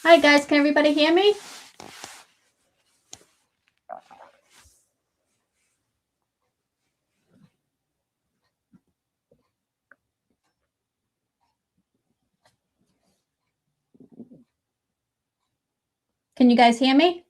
Hi guys, can everybody hear me? Can you guys hear me?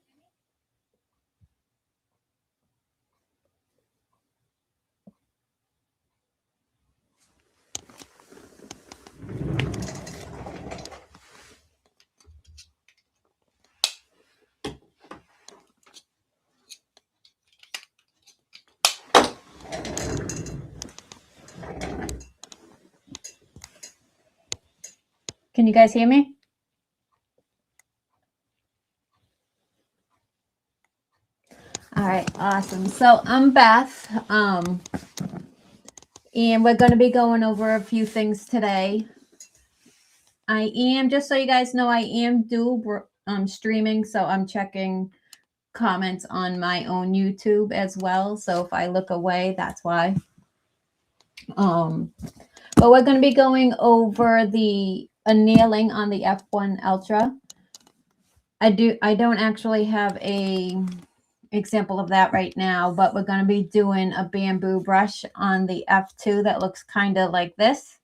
Can you guys hear me? All right, awesome. So I'm Beth, and we're going to be going over a few things today. I am, just so you guys know, I am dual streaming, so I'm checking comments on my own YouTube as well. So if I look away, that's why. But we're going to be going over the annealing on the F1 Ultra. I don't actually have a example of that right now, but we're going to be doing a bamboo brush on the F2 that looks kind of like this.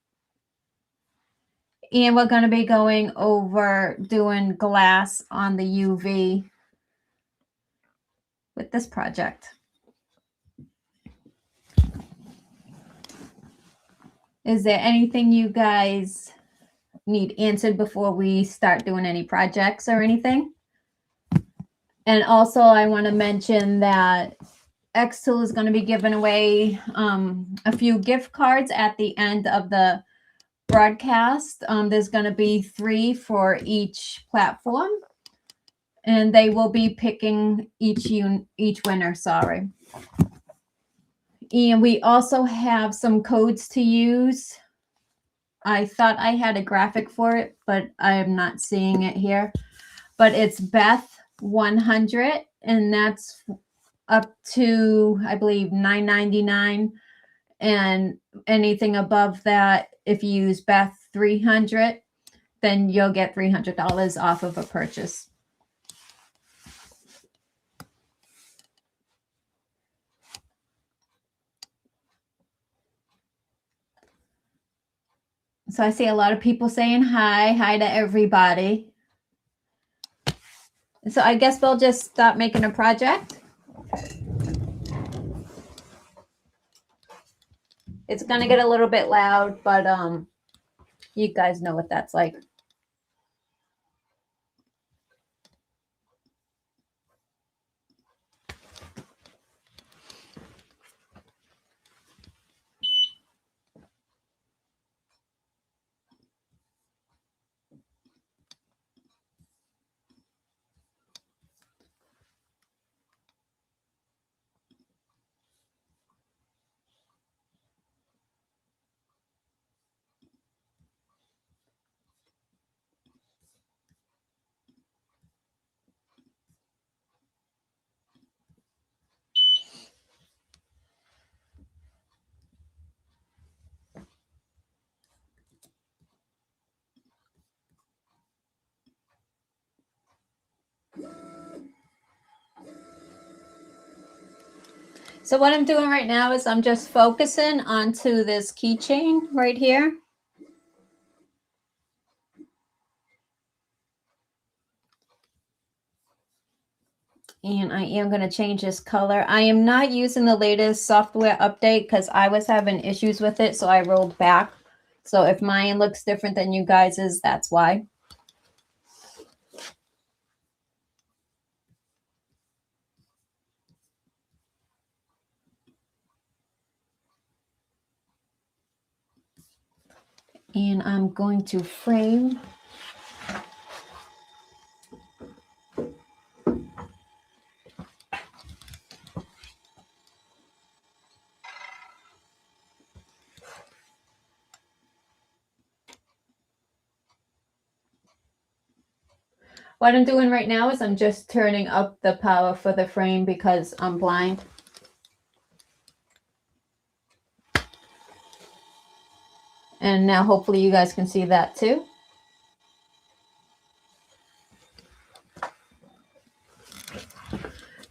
And we're going to be going over doing glass on the UV with this project. Is there anything you guys need answered before we start doing any projects or anything? And also I want to mention that xTool is going to be giving away a few gift cards at the end of the broadcast. There's going to be 3 for each platform, and they will be picking each winner. Sorry. And we also have some codes to use. I thought I had a graphic for it, but I am not seeing it here. But it's Beth 100, and that's up to, I believe, $9.99. And anything above that, if you use Beth 300, then you'll get $300 off of a purchase. So I see a lot of people saying hi to everybody. So I guess we'll just start making a project. It's going to get a little bit loud, but you guys know what that's like. So what I'm doing right now is I'm just focusing onto this keychain right here. And I am going to change this color. I am not using the latest software update because I was having issues with it, so I rolled back. So if mine looks different than you guys's, that's why. And I'm going to frame. What I'm doing right now is I'm just turning up the power for the frame because I'm blind. And now hopefully you guys can see that too.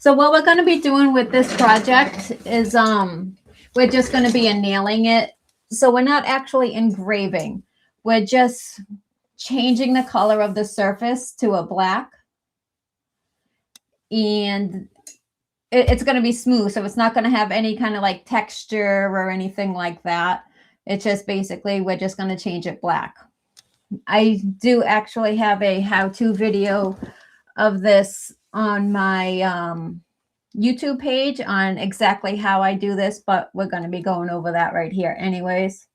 So what we're going to be doing with this project is we're just going to be nailing it. So we're not actually engraving. We're just changing the color of the surface to a black. And it's going to be smooth. So it's not going to have any kind of like texture or anything like that. It's just basically, we're just going to change it black. I do actually have a how-to video of this on my YouTube page on exactly how I do this, but we're going to be going over that right here anyways.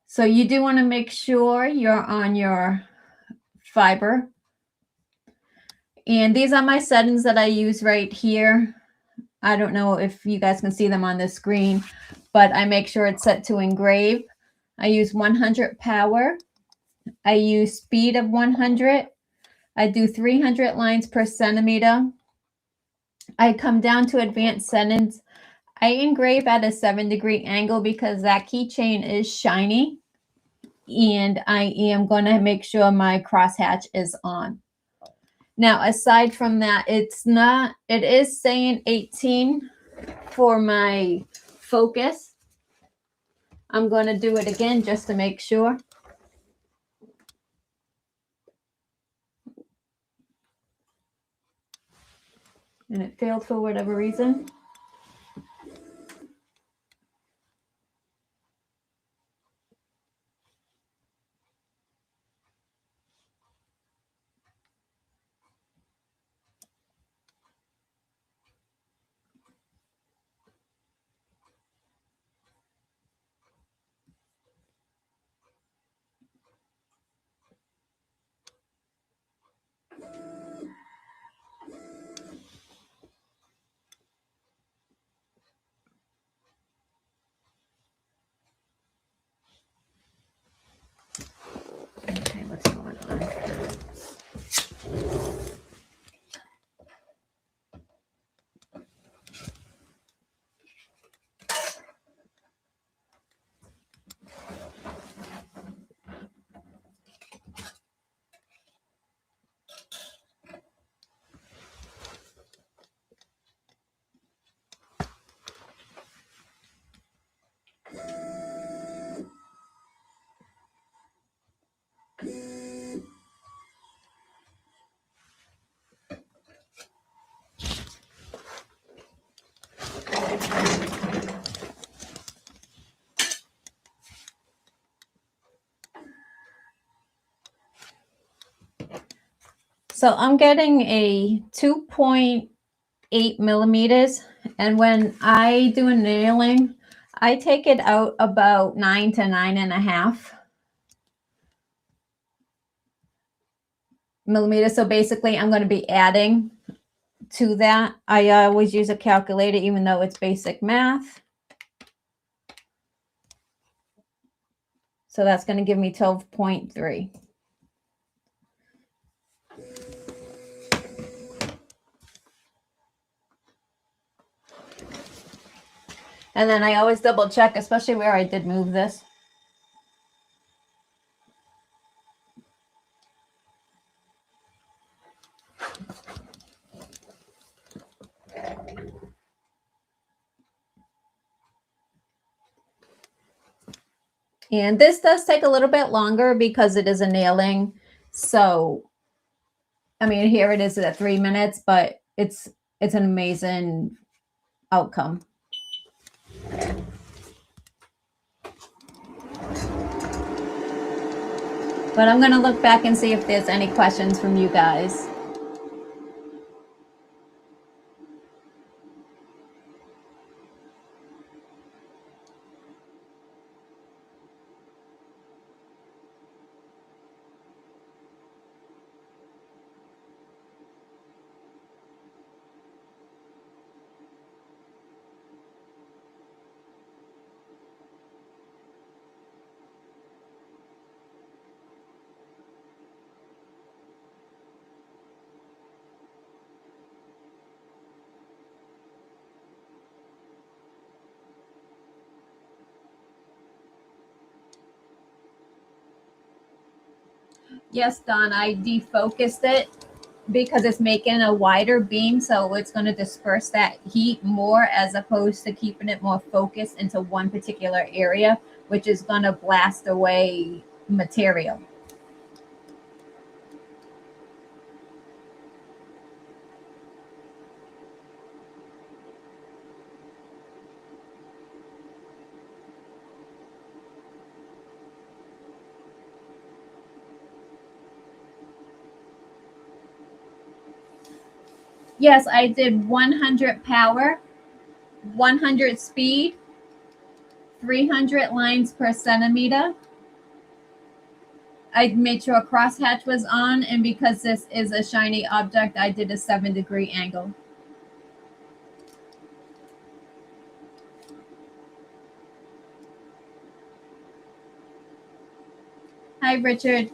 So you do want to make sure you're on your fiber. And these are my settings that I use right here. I don't know if you guys can see them on the screen, but I make sure it's set to engrave. I use 100 power. I use speed of 100. I do 300 lines per centimeter. I come down to advanced settings. I engrave at a 7-degree angle because that keychain is shiny. And I am going to make sure my crosshatch is on. Now, aside from that, it is saying 18 for my focus. I'm going to do it again just to make sure. And it failed for whatever reason. Okay, what's going on? So I'm getting a 2.8 millimeters. And when I do a nailing, I take it out about 9 to 9.5 millimeters. So basically, I'm going to be adding to that. I always use a calculator, even though it's basic math. So that's going to give me 12.3. And then I always double check, especially where I did move this. And this does take a little bit longer because it is a nailing. So, I mean, here it is at 3 minutes, but it's an amazing outcome. But I'm going to look back and see if there's any questions from you guys. Yes, Don, I defocused it because it's making a wider beam, so it's going to disperse that heat more as opposed to keeping it more focused into one particular area, which is going to blast away material. Yes, I did 100 power, 100 speed, 300 lines per centimeter. I made sure a crosshatch was on, and because this is a shiny object, I did a 7-degree angle. Hi, Richard.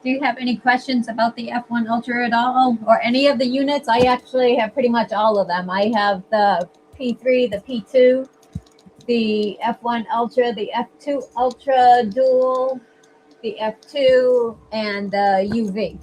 Do you have any questions about the F1 Ultra at all, or any of the units? I actually have pretty much all of them. I have the P3, the P2, the F1 Ultra, the F2 Ultra Dual, the F2, and the UV.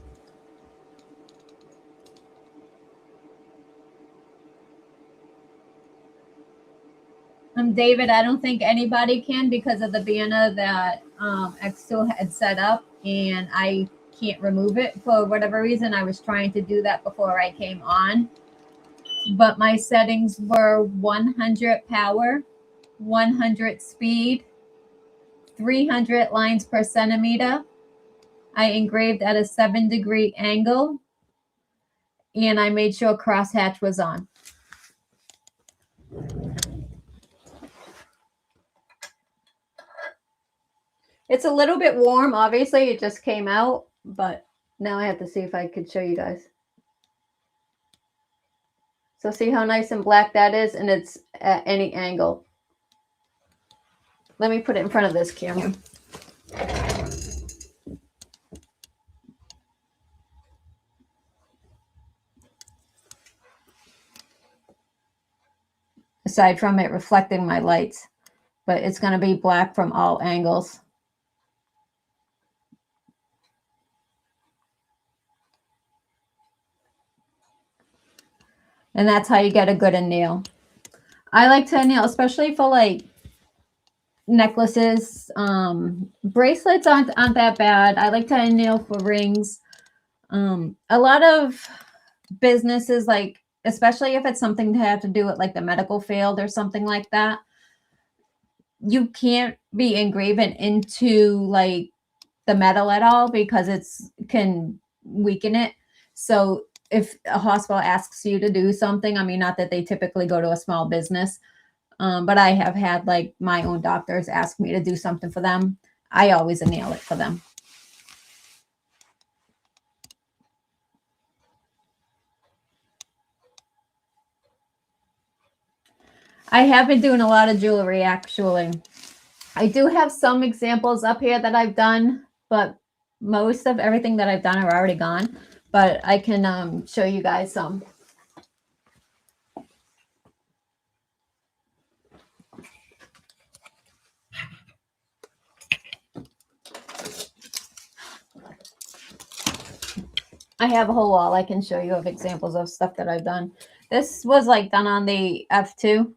David, I don't think anybody can because of the banner that xTool had set up, and I can't remove it for whatever reason. I was trying to do that before I came on, but my settings were 100 power, 100 speed, 300 lines per centimeter. I engraved at a 7-degree angle, and I made sure crosshatch was on. It's a little bit warm. Obviously, it just came out, but now I have to see if I could show you guys. So see how nice and black that is, and it's at any angle. Let me put it in front of this camera. Aside from it reflecting my lights, but it's going to be black from all angles. And that's how you get a good anneal. I like to anneal, especially for like necklaces. Bracelets aren't that bad. I like to anneal for rings. A lot of businesses, like especially if it's something to have to do with like the medical field or something like that, you can't be engraving into like the metal at all because it's can weaken it. So if a hospital asks you to do something, I mean, not that they typically go to a small business, but I have had like my own doctors ask me to do something for them. I always anneal it for them. I have been doing a lot of jewelry, actually. I do have some examples up here that I've done, but most of everything that I've done are already gone. But I can show you guys some. I have a whole wall I can show you of examples of stuff that I've done. This was like done on the F2.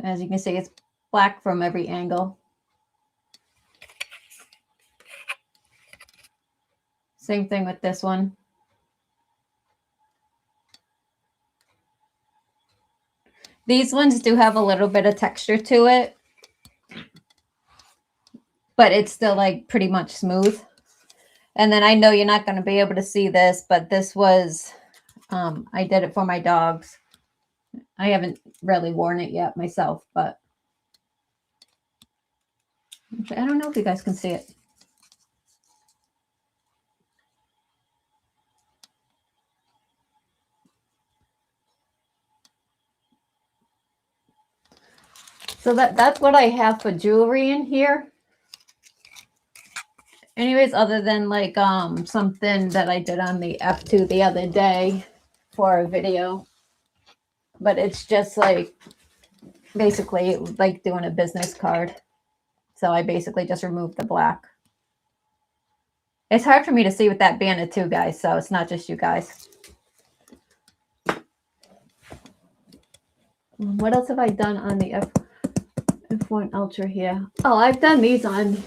As you can see, it's black from every angle. Same thing with this one. These ones do have a little bit of texture to it, but it's still like pretty much smooth. And then I know you're not going to be able to see this, but this was I did it for my dogs. I haven't really worn it yet myself, but I don't know if you guys can see it. So that's what I have for jewelry in here. Anyways, other than like something that I did on the F2 the other day for a video. But it's just like basically like doing a business card. So I basically just removed the black. It's hard for me to see with that banner too, guys, so it's not just you guys. What else have I done on the F1 Ultra here? Oh, I've done these on.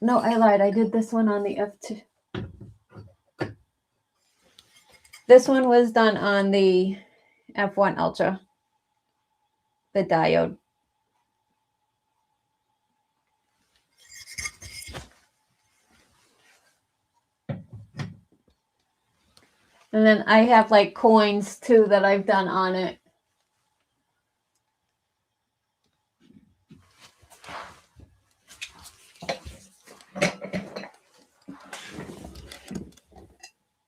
No, I lied. I did this one on the F2. This one was done on the F1 Ultra, the diode. And then I have like coins too that I've done on it.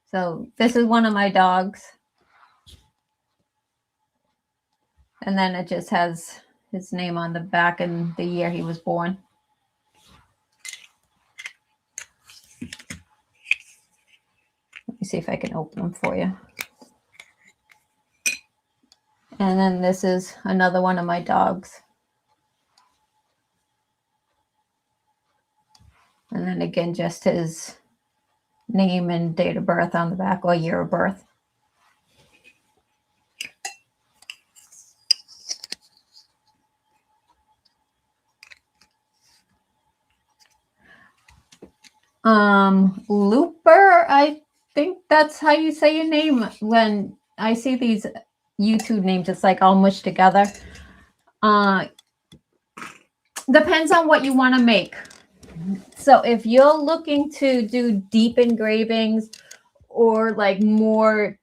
So this is one of my dogs. And then it just has his name on the back and the year he was born. Let me see if I can open them for you. And then this is another one of my dogs. And then again, just his name and date of birth on the back, or year of birth. Looper, I think that's how you say your name. When I see these YouTube names, it's like all mushed together. Depends on what you want to make. So if you're looking to do deep engravings or like more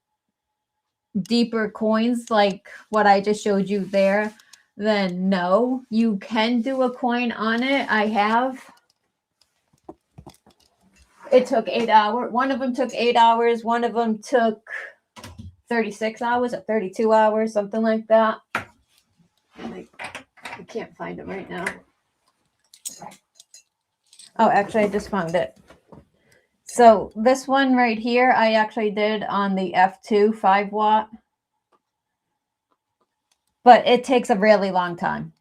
deeper coins like what I just showed you there, then no, you can do a coin on it. I have. It took 8 hours. One of them took 8 hours. One of them took 36 hours or 32 hours, something like that. I can't find it right now. Oh, actually, I just found it. So this one right here, I actually did on the F2 5 watt. But it takes a really long time.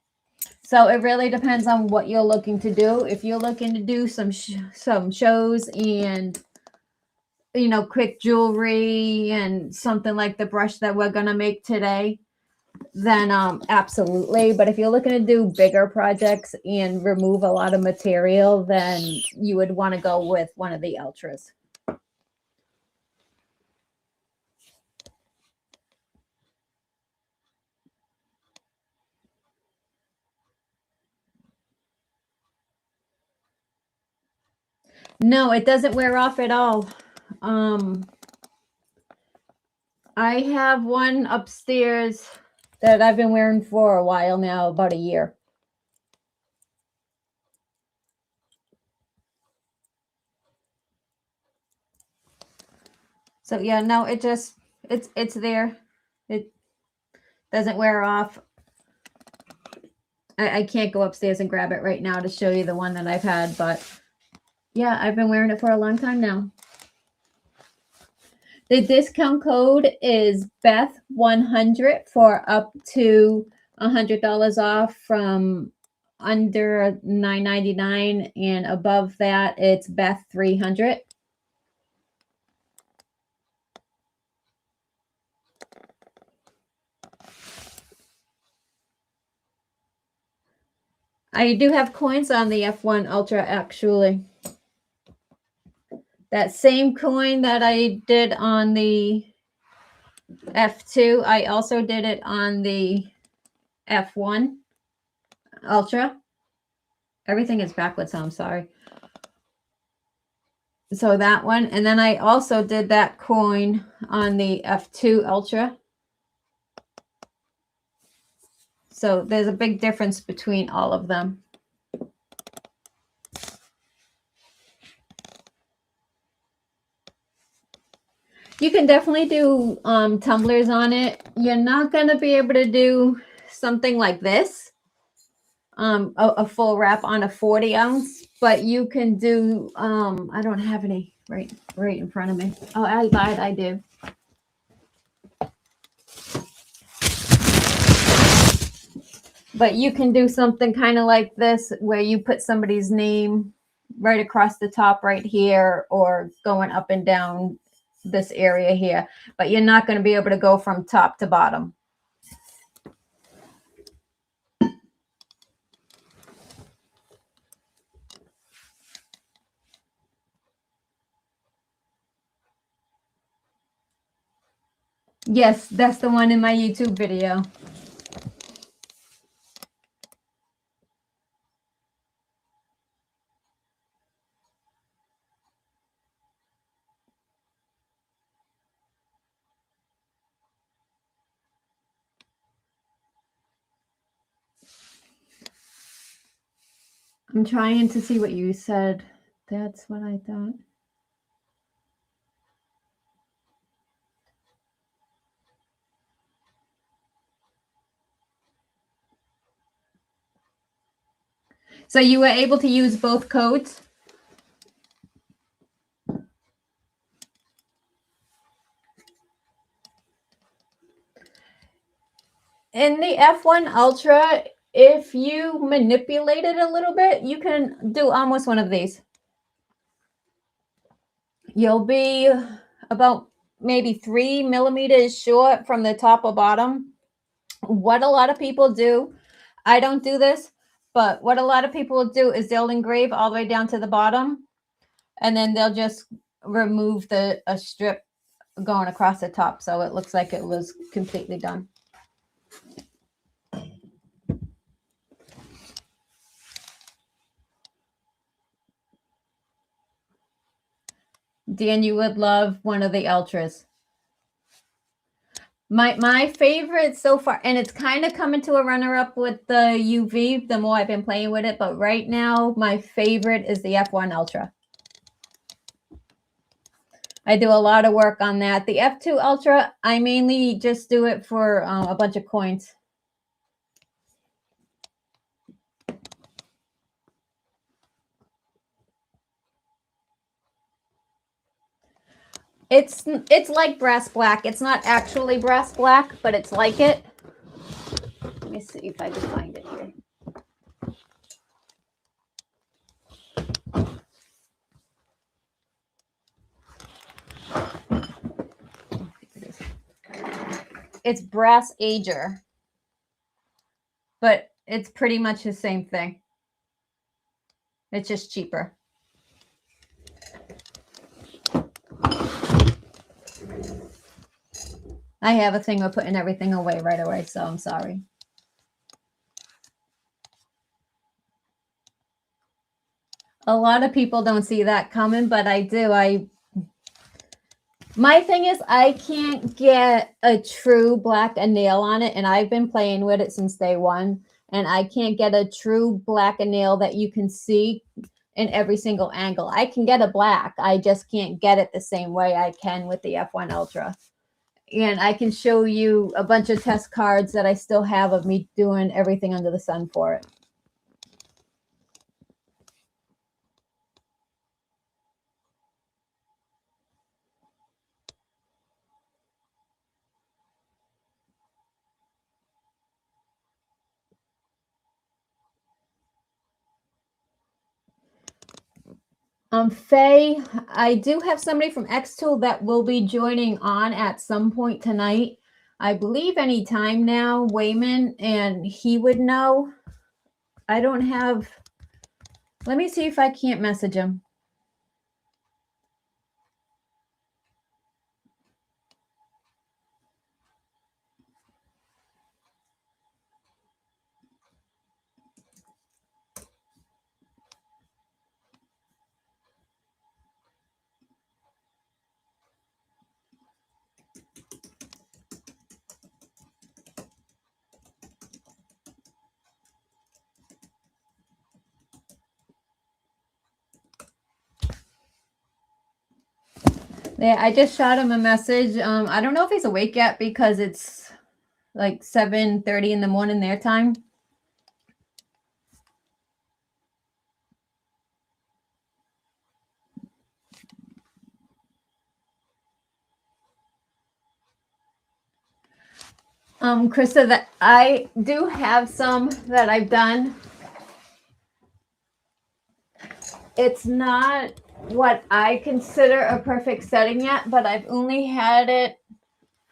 So it really depends on what you're looking to do. If you're looking to do some shows and, you know, quick jewelry and something like the brush that we're going to make today, then absolutely. But if you're looking to do bigger projects and remove a lot of material, then you would want to go with one of the Ultras. No, it doesn't wear off at all. I have one upstairs that I've been wearing for a while now, about a year. So yeah, no, it's there. It doesn't wear off. I can't go upstairs and grab it right now to show you the one that I've had, but yeah, I've been wearing it for a long time now. The discount code is Beth100 for up to $100 off from under $9.99, and above that it's Beth300. I do have coins on the F1 Ultra, actually. That same coin that I did on the F2, I also did it on the F1 Ultra. Everything is backwards, so I'm sorry. So that one, and then I also did that coin on the F2 Ultra. So there's a big difference between all of them. You can definitely do tumblers on it. You're not going to be able to do something like this, a full wrap on a 40 ounce, but you can do, I don't have any right in front of me. Oh, I lied, I do. But you can do something kind of like this where you put somebody's name right across the top right here, or going up and down this area here, but you're not going to be able to go from top to bottom. Yes, that's the one in my YouTube video. I'm trying to see what you said. That's what I thought. So you were able to use both codes? In the F1 Ultra, if you manipulate it a little bit, you can do almost one of these. You'll be about maybe 3 millimeters short from the top or bottom. What a lot of people do, I don't do this, but what a lot of people do is they'll engrave all the way down to the bottom, and then they'll just remove a strip going across the top, so it looks like it was completely done. Dan, you would love one of the Ultras. My favorite so far, and it's kind of coming to a runner-up with the UV the more I've been playing with it, but right now my favorite is the F1 Ultra. I do a lot of work on that. The F2 Ultra, I mainly just do it for a bunch of coins. It's like brass black. It's not actually brass black, but it's like it. Let me see if I can find it here. It's brass ager, but it's pretty much the same thing. It's just cheaper. I have a thing of putting everything away right away, so I'm sorry. A lot of people don't see that coming, but I do. My thing is, I can't get a true black enamel on it, and I've been playing with it since day one, and I can't get a true black enamel that you can see in every single angle. I can get a black, I just can't get it the same way I can with the F1 Ultra. And I can show you a bunch of test cards that I still have of me doing everything under the sun for it. Faye, I do have somebody from xTool that will be joining on at some point tonight. I believe any time now, Wayman, and he would know. I don't have, let me see if I can't message him. Yeah, I just shot him a message. I don't know if he's awake yet because it's like 7:30 in the morning their time. Krista, that I do have some that I've done. It's not what I consider a perfect setting yet, but I've only had it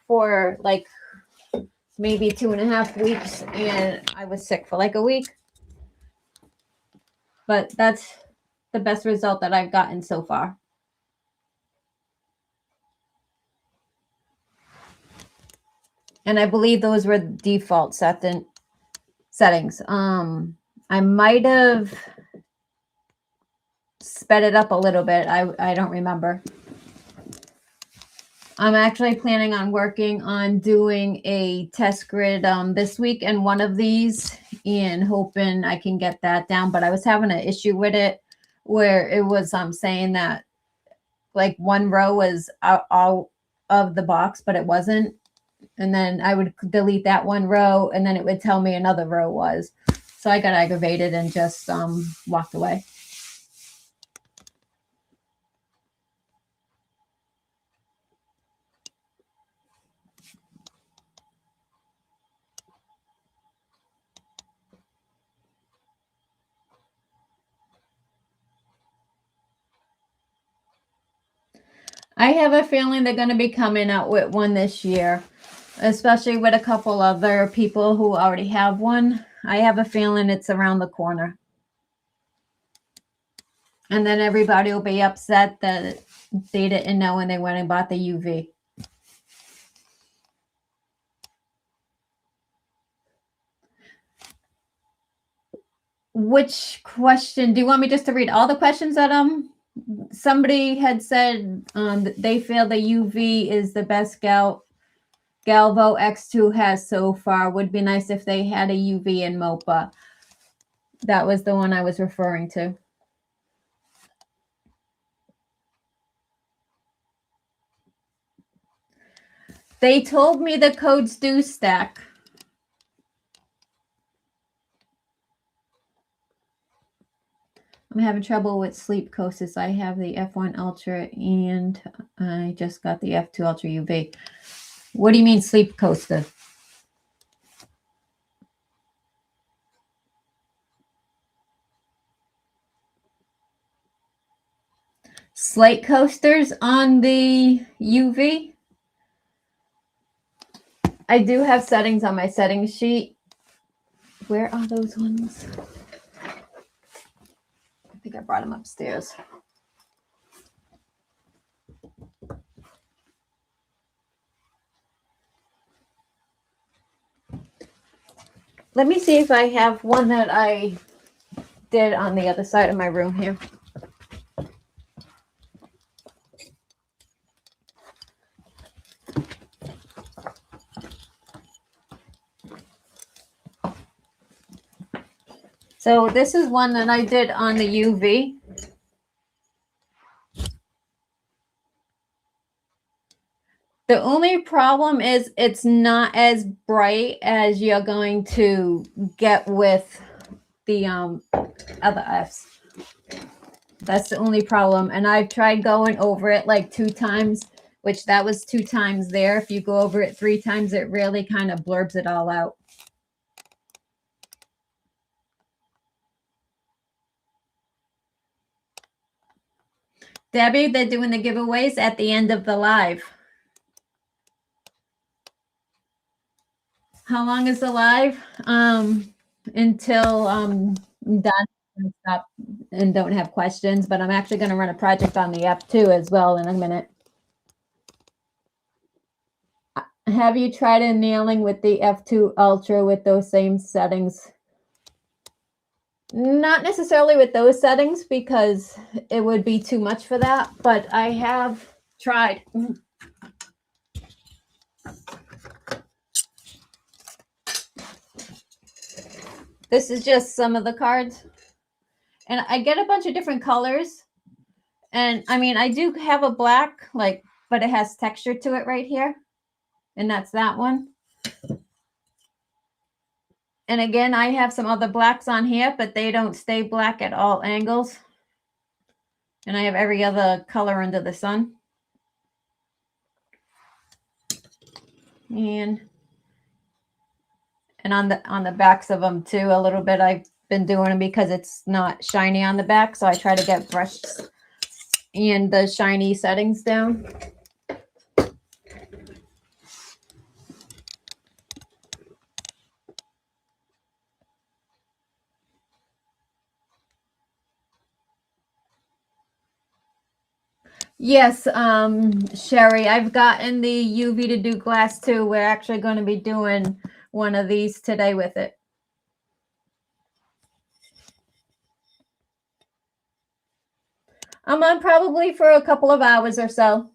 for like maybe 2.5 weeks, and I was sick for like a week. But that's the best result that I've gotten so far. And I believe those were default settings. I might have sped it up a little bit. I don't remember. I'm actually planning on working on doing a test grid this week and one of these, and hoping I can get that down. But I was having an issue with it where it was saying that like one row was out of the box, but it wasn't. And then I would delete that one row, and then it would tell me another row was. So I got aggravated and just walked away. I have a feeling they're going to be coming out with one this year, especially with a couple other people who already have one. I have a feeling it's around the corner. And then everybody will be upset that they didn't know when they went and bought the UV. Which question? Do you want me just to read all the questions that somebody had said that they feel the UV is the best Galvo xTool has so far. Would be nice if they had a UV in MOPA. That was the one I was referring to. They told me the codes do stack. I'm having trouble with sleep coasters. I have the F1 Ultra and I just got the F2 Ultra UV. What do you mean sleep coaster? Slate coasters on the UV? I do have settings on my settings sheet. Where are those ones? I think I brought them upstairs. Let me see if I have one that I did on the other side of my room here. So this is one that I did on the UV. The only problem is it's not as bright as you're going to get with the other Fs. That's the only problem. And I've tried going over it like 2 times, which that was 2 times there. If you go over it 3 times, it really kind of blurbs it all out. Debbie, they're doing the giveaways at the end of the live. How long is the live? Until I'm done and stop and don't have questions, but I'm actually going to run a project on the F2 as well in a minute. Have you tried annealing with the F2 Ultra with those same settings? Not necessarily with those settings because it would be too much for that, but I have tried. This is just some of the cards. And I get a bunch of different colors. And I mean, I do have a black, like but it has texture to it right here. And that's that one. And again, I have some other blacks on here, but they don't stay black at all angles. And I have every other color under the sun. And on the backs of them too, a little bit. I've been doing them because it's not shiny on the back, so I try to get brushes and the shiny settings down. Yes, Sherry, I've gotten the UV to do glass too. We're actually going to be doing one of these today with it. I'm on probably for a couple of hours or so.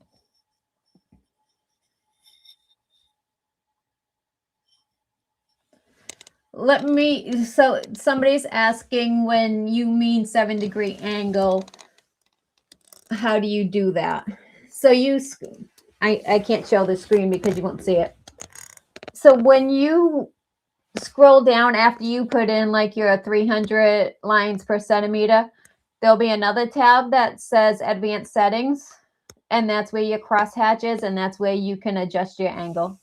So somebody's asking, when you mean 7-degree angle, how do you do that? So I can't show the screen because you won't see it. So when you scroll down after you put in like your 300 lines per centimeter, there'll be another tab that says advanced settings, and that's where your crosshatch is, and that's where you can adjust your angle.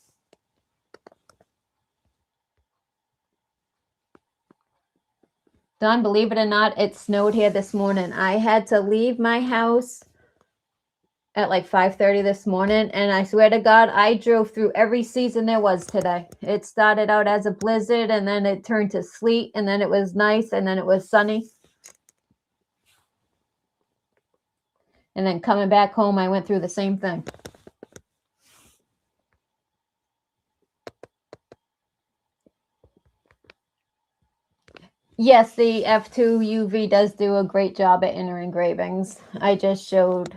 Don, believe it or not, it snowed here this morning. I had to leave my house at like 5:30 this morning, and I swear to God, I drove through every season there was today. It started out as a blizzard, and then it turned to sleet, and then it was nice, and then it was sunny. And then coming back home, I went through the same thing. Yes, the F2 UV does do a great job at inner engravings. I just showed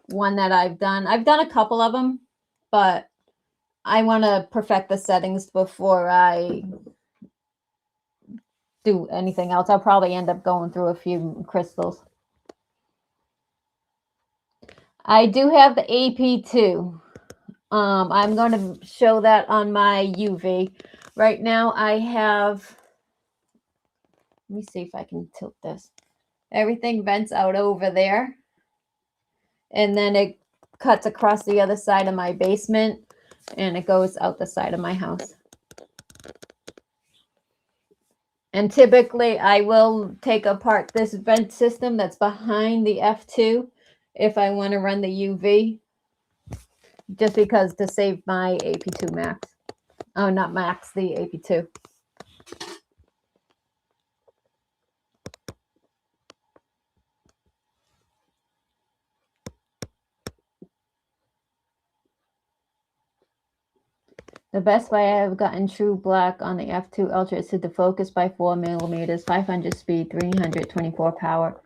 one that I've done. I've done a couple of them, but I want to perfect the settings before I do anything else. I'll probably end up going through a few crystals. I do have the AP2. I'm going to show that on my UV. Right now I have, let me see if I can tilt this. Everything vents out over there. And then it cuts across the other side of my basement, and it goes out the side of my house. And typically I will take apart this vent system that's behind the F2 if I want to run the UV, just because to save my AP2 max. Oh, not max, the AP2. The best way I have gotten true black on the F2 Ultra is to defocus by 4 millimeters, 500 speed, 324 power.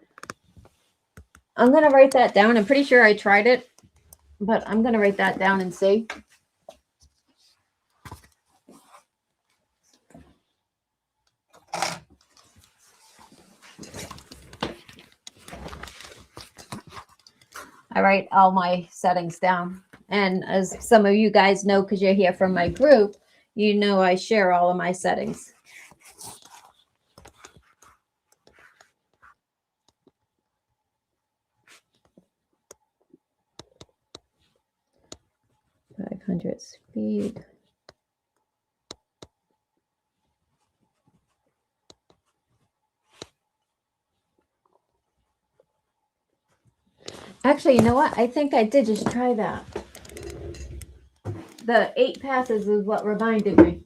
I'm going to write that down. I'm pretty sure I tried it, but I'm going to write that down and see. I write all my settings down. And as some of you guys know, because you're here from my group, you know I share all of my settings. .500 speed. Actually, you know what? I think I did just try that. The 8 passes is what reminded me.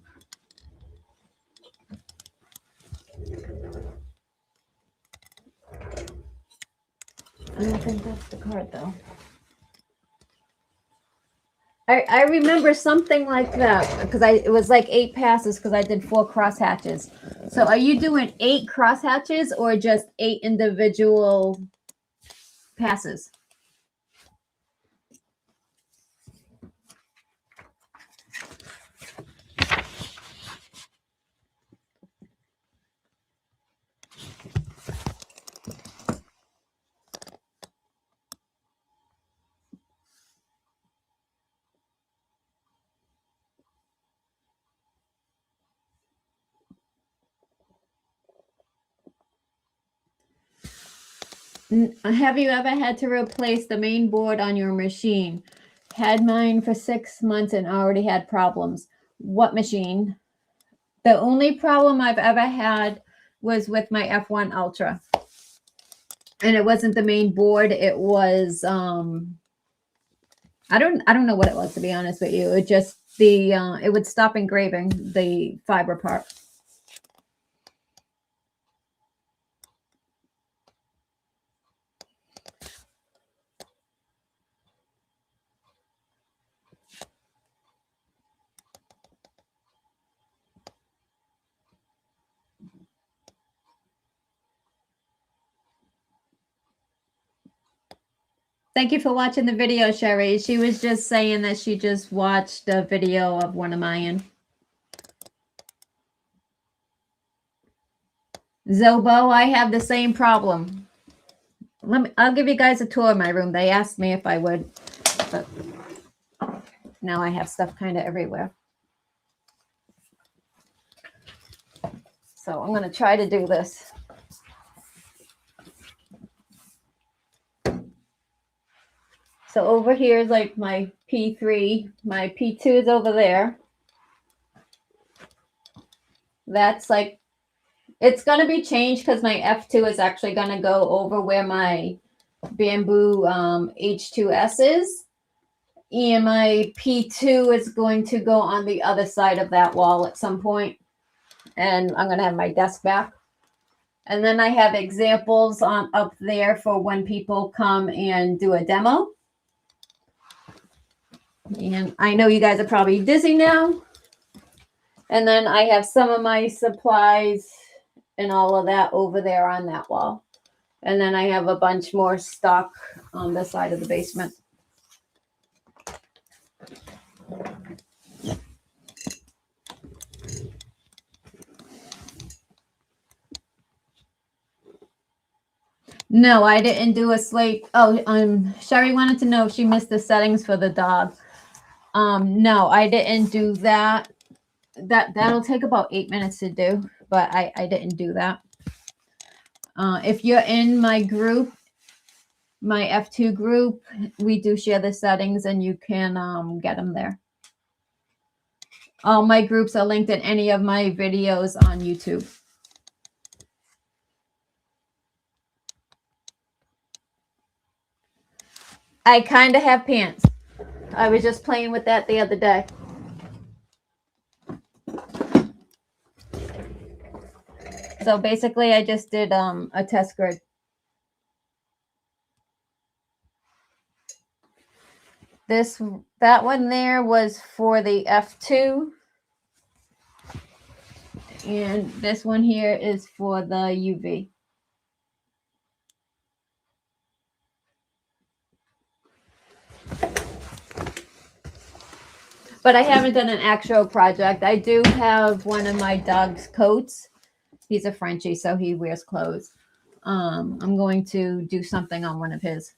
I don't think that's the card, though. I remember something like that, because it was like 8 passes because I did 4 crosshatches. So are you doing 8 crosshatches or just 8 individual passes? Have you ever had to replace the main board on your machine? Had mine for 6 months and already had problems. What machine? The only problem I've ever had was with my F1 Ultra. And it wasn't the main board. It was I don't know what it was, to be honest with you. It just it would stop engraving the fiber part. Thank you for watching the video, Sherry. She was just saying that she just watched a video of one of mine. Zobo, I have the same problem. I'll give you guys a tour of my room. They asked me if I would, but now I have stuff kind of everywhere. So I'm going to try to do this. So over here is like my P3. My P2 is over there. That's like, it's going to be changed because my F2 is actually going to go over where my bamboo H2S is. And my P2 is going to go on the other side of that wall at some point. And I'm going to have my desk back. And then I have examples on up there for when people come and do a demo. And I know you guys are probably dizzy now. And then I have some of my supplies and all of that over there on that wall. And then I have a bunch more stock on the side of the basement. No, I didn't do a slate. Oh, Sherry wanted to know if she missed the settings for the dog. No, I didn't do that. That'll take about 8 minutes to do, but I didn't do that. If you're in my group, my F2 group, we do share the settings and you can get them there. All my groups are linked in any of my videos on YouTube. I kind of have pants. I was just playing with that the other day. So basically I just did a test grid. That one there was for the F2. And this one here is for the UV. But I haven't done an actual project. I do have one of my dog's coats. He's a Frenchie, so he wears clothes. I'm going to do something on one of his.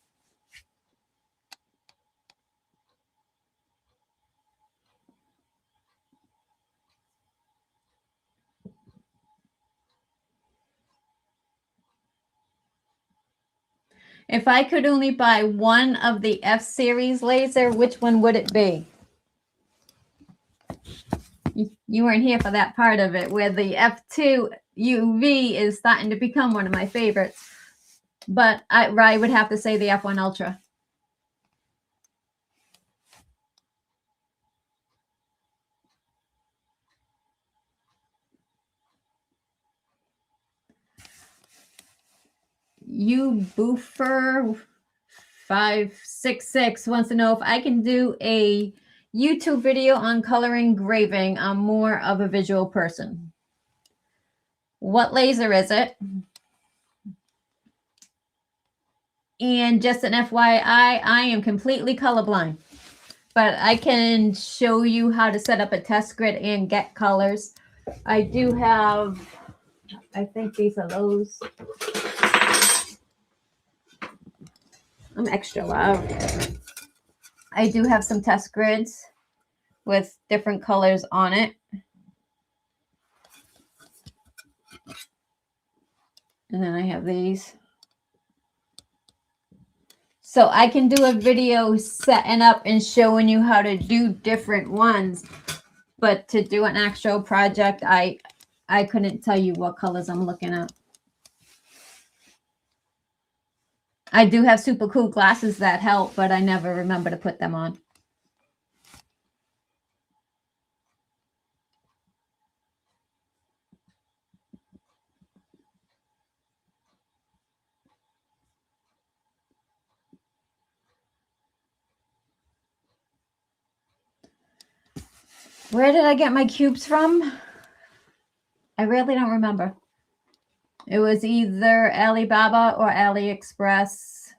If I could only buy one of the F-series laser, which one would it be? You weren't here for that part of it, where the F2 UV is starting to become one of my favorites. But I would have to say the F1 Ultra. You Boofer 566 wants to know if I can do a YouTube video on color engraving. I'm more of a visual person. What laser is it? And just an FYI, I am completely colorblind, but I can show you how to set up a test grid and get colors. I do have, I think these are those. I'm extra loud. I do have some test grids with different colors on it. And then I have these. So I can do a video setting up and showing you how to do different ones. But to do an actual project, I couldn't tell you what colors I'm looking at. I do have super cool glasses that help, but I never remember to put them on. Where did I get my cubes from? I really don't remember. It was either Alibaba or AliExpress.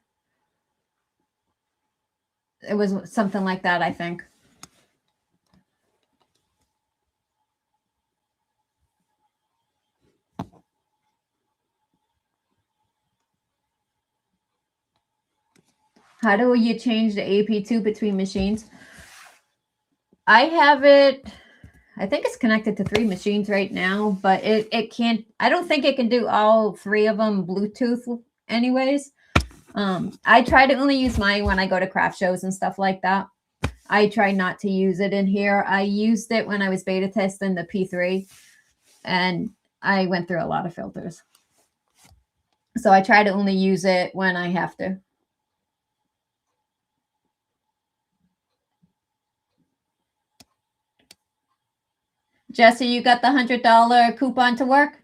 It was something like that, I think. How do you change the AP2 between machines? I have it, I think it's connected to 3 machines right now, but it can't, I don't think it can do all 3 of them Bluetooth anyways. I try to only use mine when I go to craft shows and stuff like that. I try not to use it in here. I used it when I was beta testing the P3, and I went through a lot of filters. So I try to only use it when I have to. Jesse, you got the $100 coupon to work?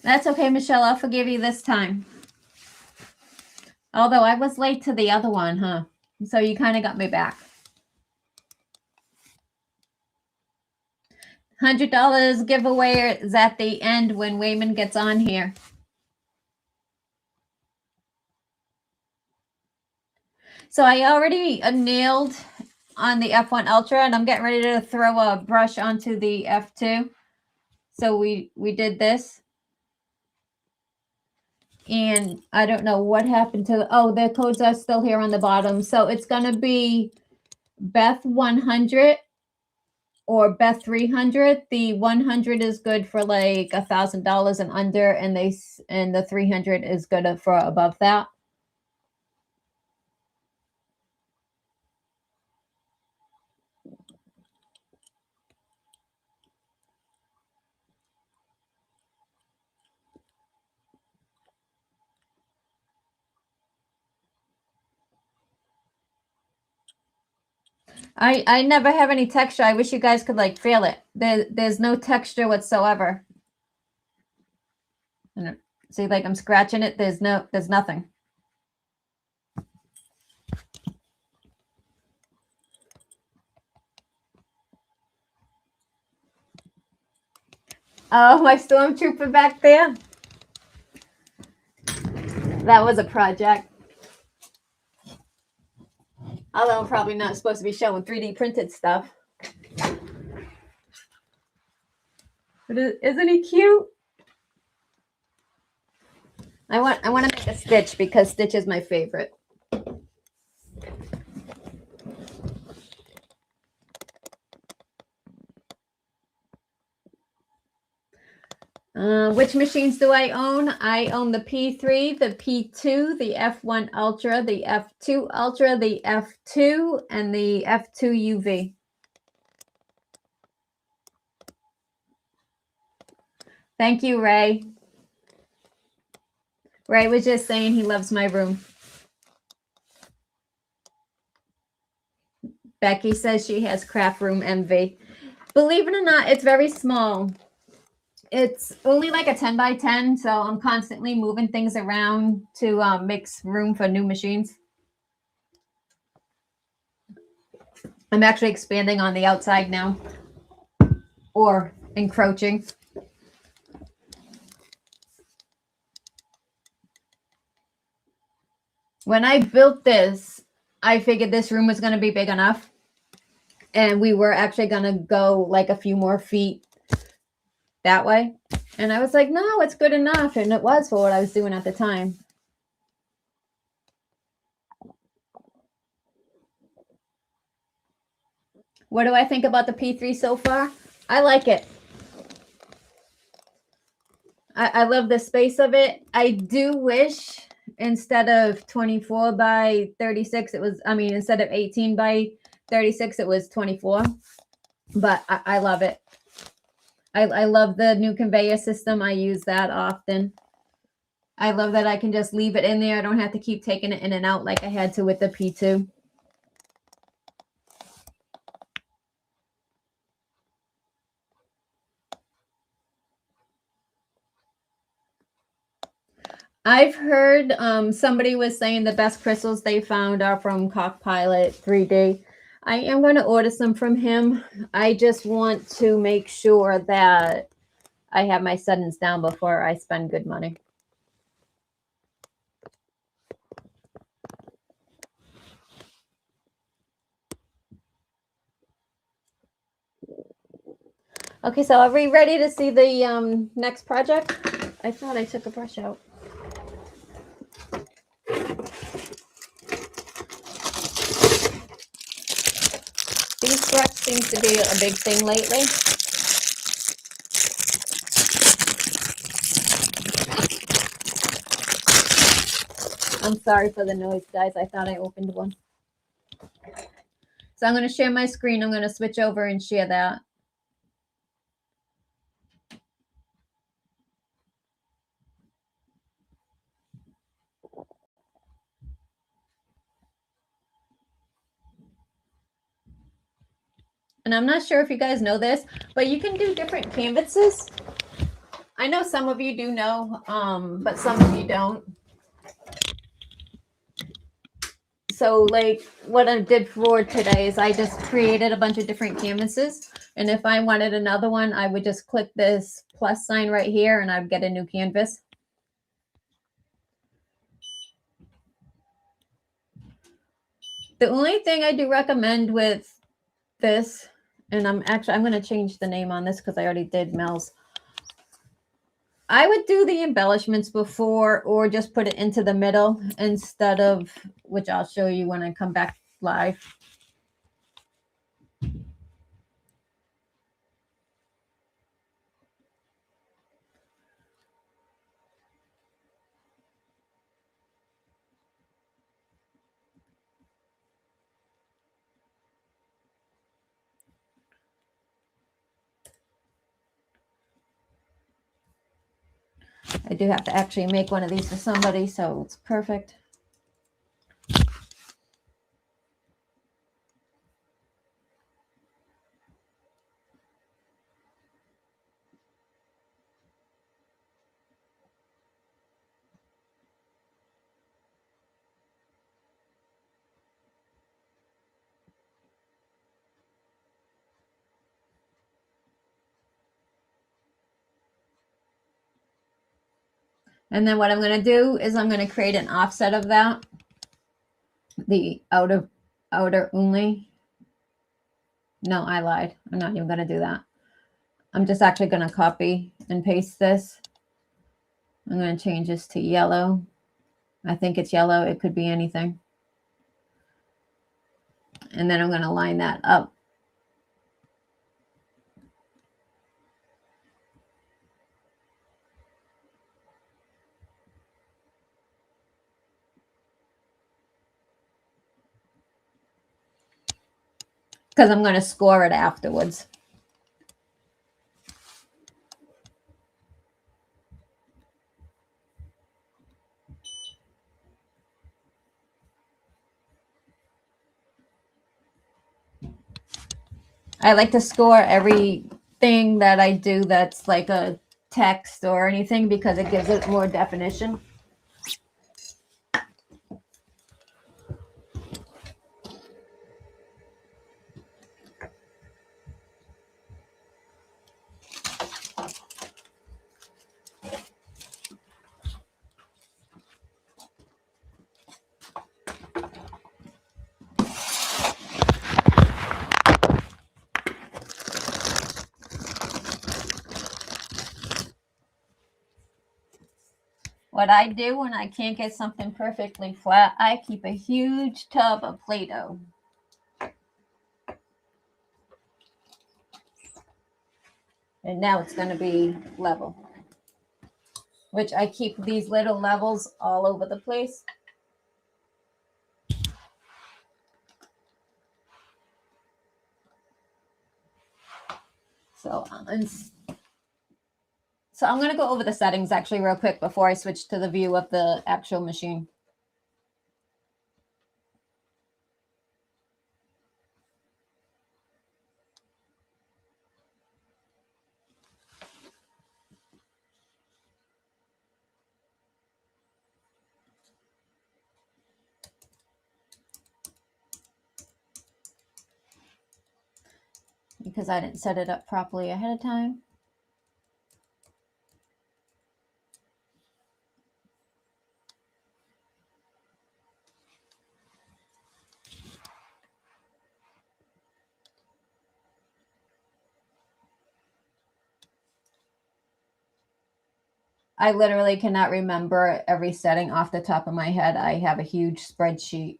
That's okay, Michelle. I'll forgive you this time. Although I was late to the other one, huh? So you kind of got me back. $100 giveaway is at the end when Wayman gets on here. So I already nailed on the F1 Ultra, and I'm getting ready to throw a brush onto the F2. So we did this. And I don't know what happened to, oh, the codes are still here on the bottom. So it's going to be Beth 100 or Beth 300. The 100 is good for like $1,000 and under, and the 300 is good for above that. I never have any texture. I wish you guys could like feel it. There's no texture whatsoever. See, like I'm scratching it. There's nothing. Oh, my stormtrooper back there. That was a project. Although I'm probably not supposed to be showing 3D printed stuff. But isn't he cute? I want to make a Stitch because Stitch is my favorite. Which machines do I own? I own the P3, the P2, the F1 Ultra, the F2 Ultra, the F2, and the F2 UV. Thank you, Ray. Ray was just saying he loves my room. Becky says she has craft room envy. Believe it or not, it's very small. It's only like a 10 by 10, so I'm constantly moving things around to make room for new machines. I'm actually expanding on the outside now, or encroaching. When I built this, I figured this room was going to be big enough, and we were actually going to go like a few more feet that way. And I was like, no, it's good enough. And it was for what I was doing at the time. What do I think about the P3 so far? I like it. I love the space of it. I do wish instead of 24 by 36, it was, I mean, instead of 18 by 36, it was 24. But I love it. I love the new conveyor system. I use that often. I love that I can just leave it in there. I don't have to keep taking it in and out like I had to with the P2. I've heard somebody was saying the best crystals they found are from Cockpilot 3D. I am going to order some from him. I just want to make sure that I have my settings down before I spend good money. Okay, so are we ready to see the next project? I thought I took a brush out. These brush seems to be a big thing lately. I'm sorry for the noise, guys. I thought I opened one. So I'm going to share my screen. I'm going to switch over and share that. And I'm not sure if you guys know this, but you can do different canvases. I know some of you do know, but some of you don't. So like what I did for today is I just created a bunch of different canvases. And if I wanted another one, I would just click this plus sign right here and I'd get a new canvas. The only thing I do recommend with this, and I'm going to change the name on this because I already did Mel's. I would do the embellishments before or just put it into the middle instead of, which I'll show you when I come back live. I do have to actually make one of these for somebody, so it's perfect. And then what I'm going to do is I'm going to create an offset of that. The outer only. No, I lied. I'm not even going to do that. I'm just actually going to copy and paste this. I'm going to change this to yellow. I think it's yellow. It could be anything. And then I'm going to line that up. Because I'm going to score it afterwards. I like to score everything that I do that's like a text or anything because it gives it more definition. What I do when I can't get something perfectly flat, I keep a huge tub of Play-Doh. And now it's going to be level, which I keep these little levels all over the place. So I'm going to go over the settings actually real quick before I switch to the view of the actual machine. Because I didn't set it up properly ahead of time. I literally cannot remember every setting off the top of my head. I have a huge spreadsheet.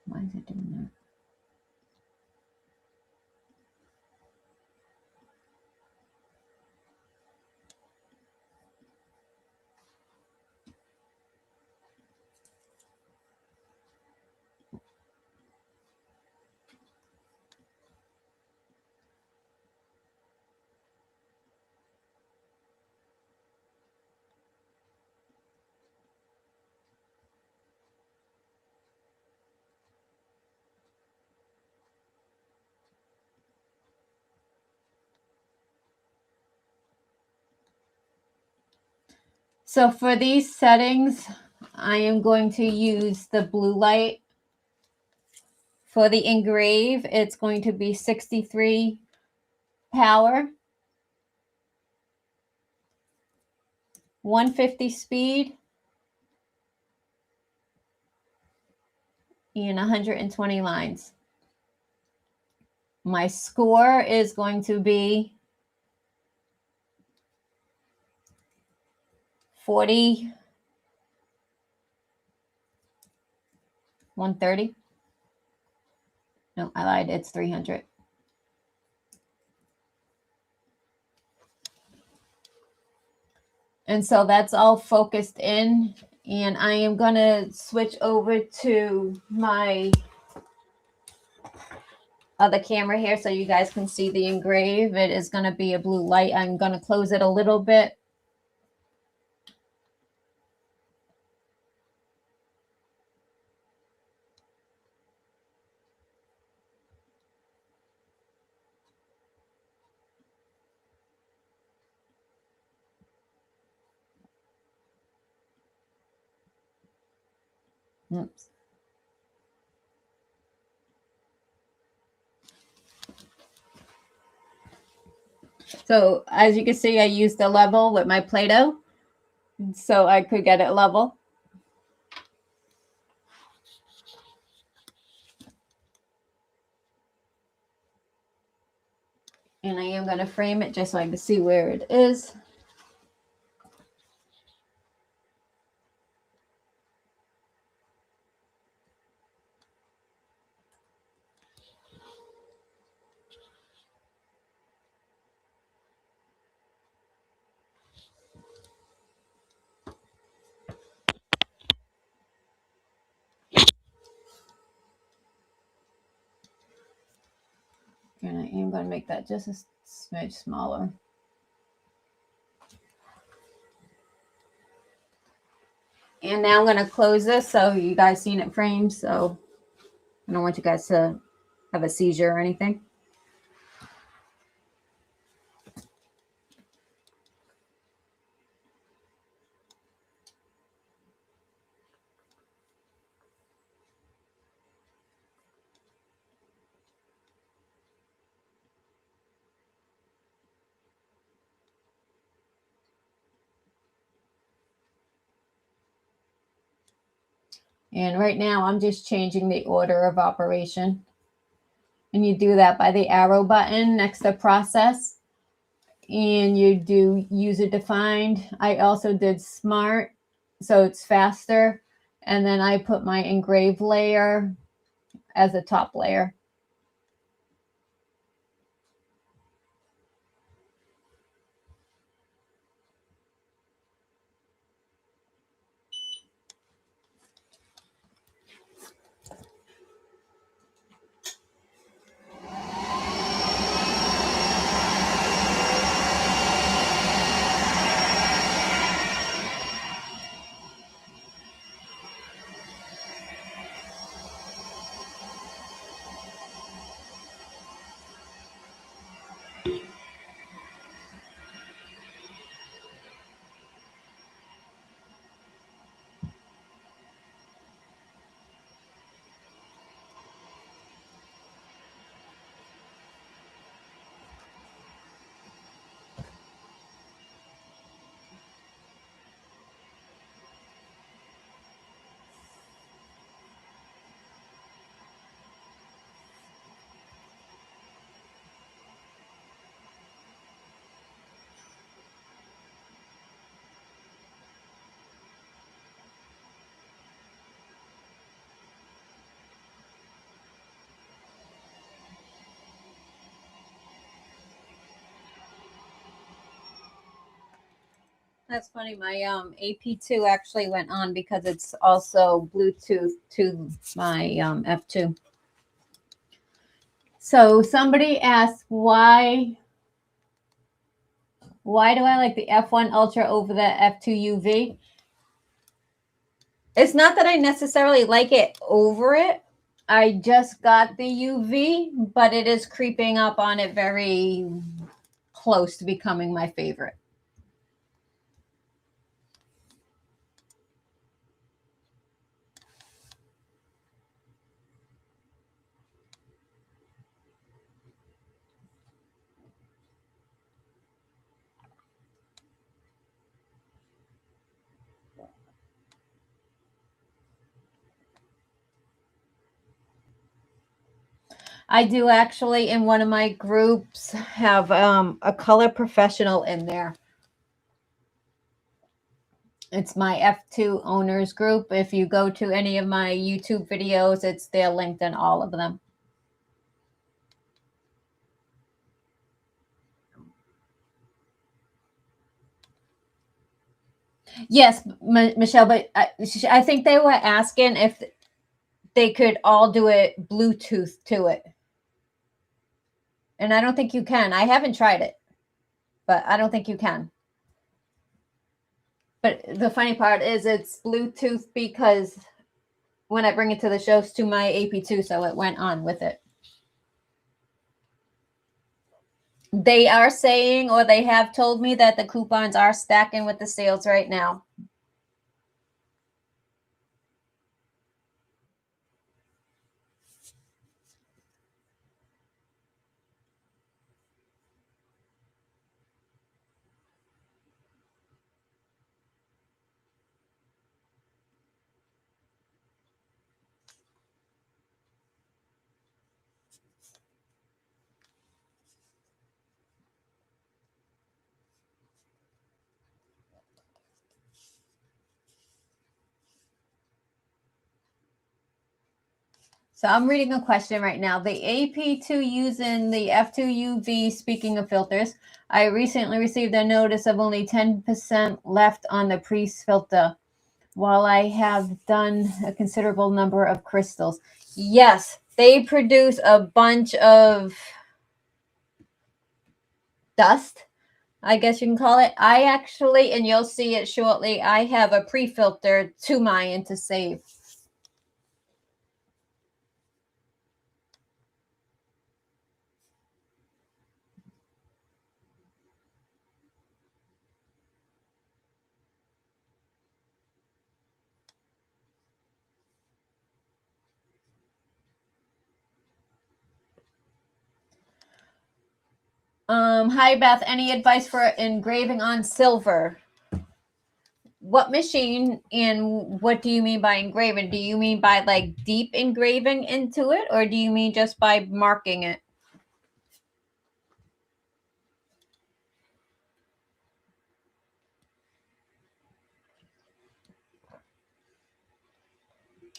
Why is it doing that? So for these settings, I am going to use the blue light. For the engrave, it's going to be 63 power, 150 speed, and 120 lines. My score is going to be 40, 130. No, I lied. It's 300. And so that's all focused in. And I am going to switch over to my other camera here so you guys can see the engrave. It is going to be a blue light. I'm going to close it a little bit. Oops. So as you can see, I used the level with my Play-Doh so I could get it level. And I am going to frame it just so I can see where it is. And I am going to make that just a smidge smaller. And now I'm going to close this so you guys seen it framed. So I don't want you guys to have a seizure or anything. And right now I'm just changing the order of operation. And you do that by the arrow button next to process. And you do user defined. I also did smart, so it's faster. And then I put my engrave layer as a top layer. That's funny. My AP2 actually went on because it's also Bluetooth to my F2. So somebody asked why do I like the F1 Ultra over the F2 UV? It's not that I necessarily like it over it. I just got the UV, but it is creeping up on it very close to becoming my favorite. I do actually, in one of my groups, have a color professional in there. It's my F2 owners group. If you go to any of my YouTube videos, it's there linked in all of them. Yes, Michelle, but I think they were asking if they could all do it Bluetooth to it. And I don't think you can. I haven't tried it, but I don't think you can. But the funny part is it's Bluetooth because when I bring it to the shows to my AP2, so it went on with it. They are saying, or they have told me, that the coupons are stacking with the sales right now. So I'm reading a question right now. The AP2 using the F2 UV, speaking of filters, I recently received a notice of only 10% left on the Priest filter, while I have done a considerable number of crystals. Yes, they produce a bunch of dust, I guess you can call it. I actually, and you'll see it shortly, I have a pre-filter to mine to save. Hi Beth, any advice for engraving on silver? what machine and what do you mean by engraving? Do you mean by like deep engraving into it, or do you mean just by marking it?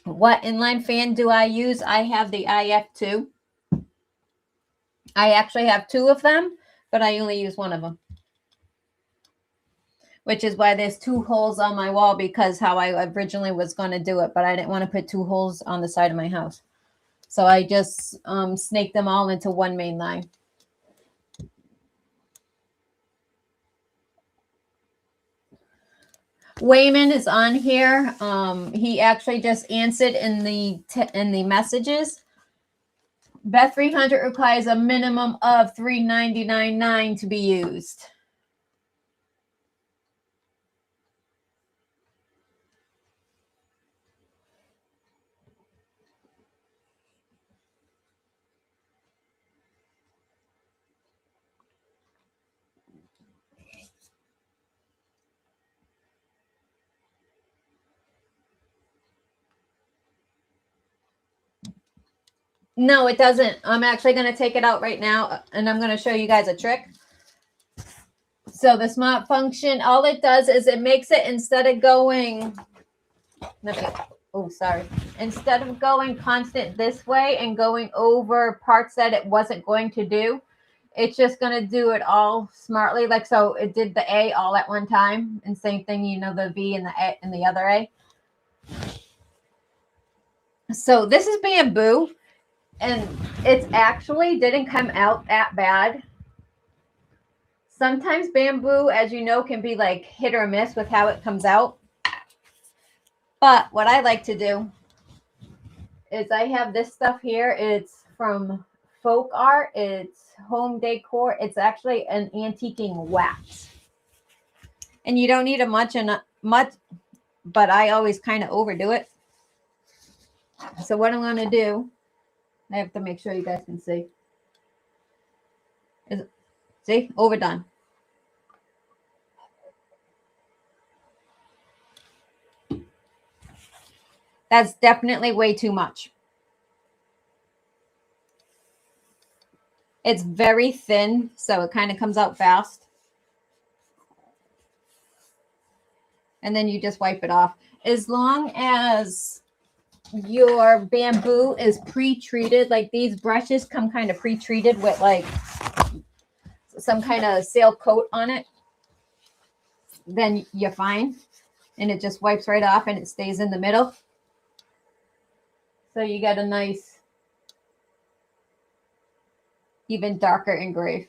What inline fan do I use? I have the IF2. I actually have two of them, but I only use one of them, which is why there's two holes on my wall, because how I originally was going to do it, but I didn't want to put two holes on the side of my house. So I just snaked them all into one main line. Wayman is on here. He actually just answered in the messages. Beth 300 requires a minimum of $399.9 to be used. No, it doesn't. I'm actually going to take it out right now, and I'm going to show you guys a trick. So the smart function, all it does is it makes it, instead of going, instead of going constant this way and going over parts that it wasn't going to do, it's just going to do it all smartly. Like, so it did the A all at one time, and same thing, you know, the V and the A and the other A. So this is bamboo, and it's actually didn't come out that bad. Sometimes bamboo, as you know, can be like hit or miss with how it comes out. But what I like to do is I have this stuff here. It's from Folk Art. It's home decor. It's actually an antiquing wax. And you don't need a much, but I always kind of overdo it. So what I'm going to do, I have to make sure you guys can see. See, overdone. That's definitely way too much. It's very thin, so it kind of comes out fast. And then you just wipe it off. As long as your bamboo is pre-treated, like these brushes come kind of pre-treated with like some kind of sail coat on it, then you're fine. And it just wipes right off and it stays in the middle. So you get a nice, even darker engrave.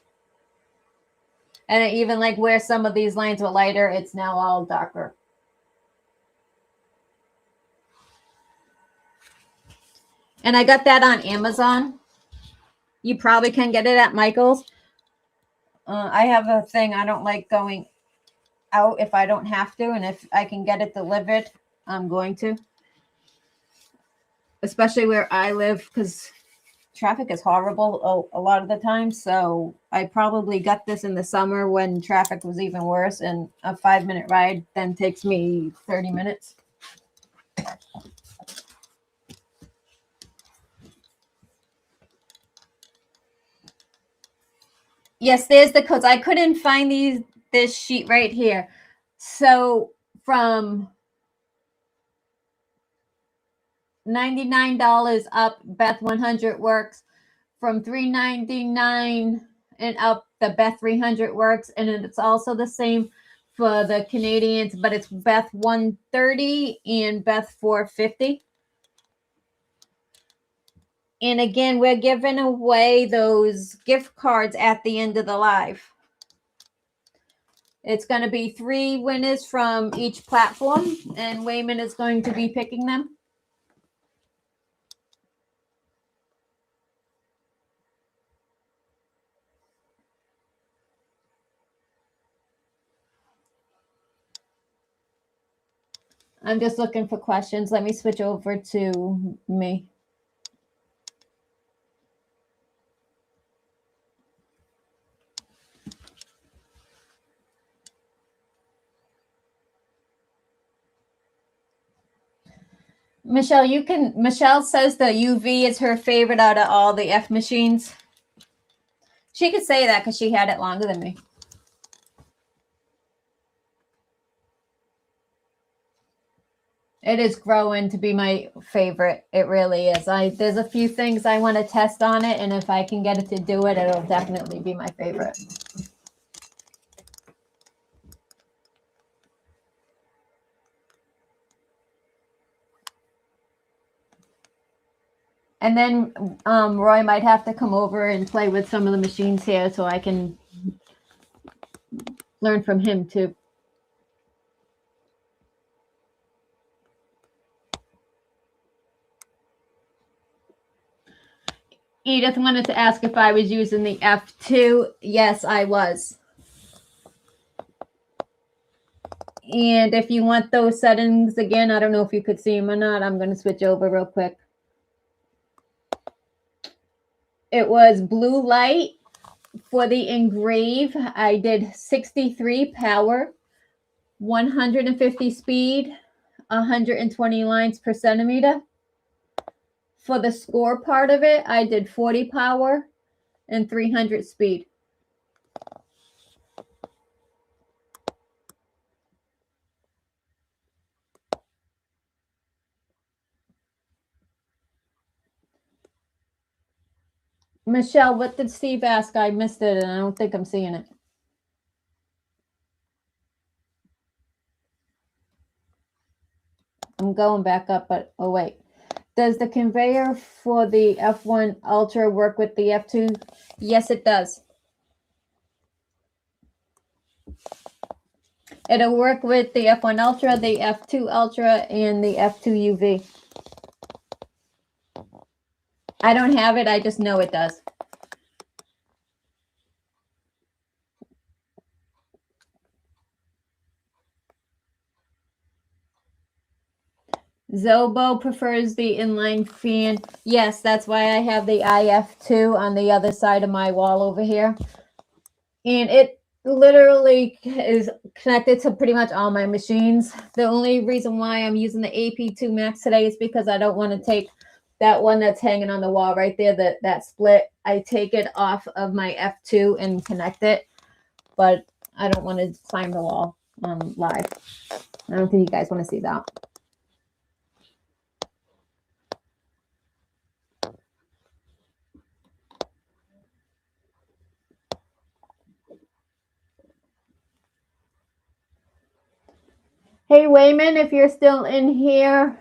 And even like where some of these lines were lighter, it's now all darker. And I got that on Amazon. You probably can get it at Michael's. I have a thing. I don't like going out if I don't have to. And if I can get it delivered, I'm going to. Especially where I live, because traffic is horrible a lot of the time. So I probably got this in the summer when traffic was even worse. And a 5-minute ride then takes me 30 minutes. Yes, there's the codes. I couldn't find this sheet right here. So from $99 up, Beth 100 works. From $3.99 and up, the Beth 300 works. And it's also the same for the Canadians, but it's Beth 130 and Beth 450. And again, we're giving away those gift cards at the end of the live. It's going to be 3 winners from each platform, and Wayman is going to be picking them. I'm just looking for questions. Let me switch over to me. Michelle, Michelle says the UV is her favorite out of all the F machines. She could say that because she had it longer than me. It is growing to be my favorite. It really is. There's a few things I want to test on it, and if I can get it to do it, it'll definitely be my favorite. And then Roy might have to come over and play with some of the machines here so I can learn from him too. Edith wanted to ask if I was using the F2. Yes, I was. And if you want those settings again, I don't know if you could see them or not. I'm going to switch over real quick. It was blue light. For the engrave, I did 63 power, 150 speed, 120 lines per centimeter. For the score part of it, I did 40 power and 300 speed. Michelle, what did Steve ask? I missed it, and I don't think I'm seeing it. I'm going back up, but oh wait. Does the conveyor for the F1 Ultra work with the F2? Yes, it does. It'll work with the F1 Ultra, the F2 Ultra, and the F2 UV. I don't have it. I just know it does. Zobo prefers the inline fan. Yes, that's why I have the IF2 on the other side of my wall over here. And it literally is connected to pretty much all my machines. The only reason why I'm using the AP2 Max today is because I don't want to take that one that's hanging on the wall right there, that split. I take it off of my F2 and connect it, but I don't want to climb the wall live. I don't think you guys want to see that. Hey, Wayman, if you're still in here,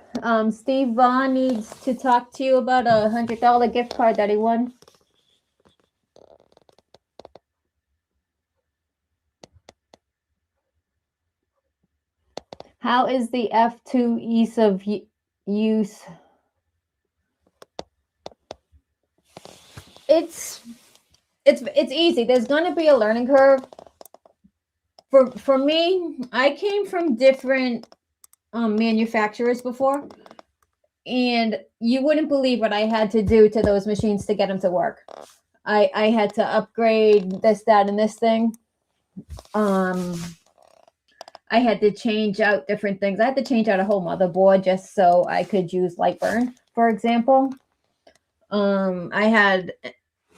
Steve Vaughn needs to talk to you about a $100 gift card that he won. How is the F2 ease of use? It's easy. There's going to be a learning curve. For me, I came from different manufacturers before, and you wouldn't believe what I had to do to those machines to get them to work. I had to upgrade this, that, and this thing. I had to change out different things. I had to change out a whole motherboard just so I could use Lightburn, for example. I had,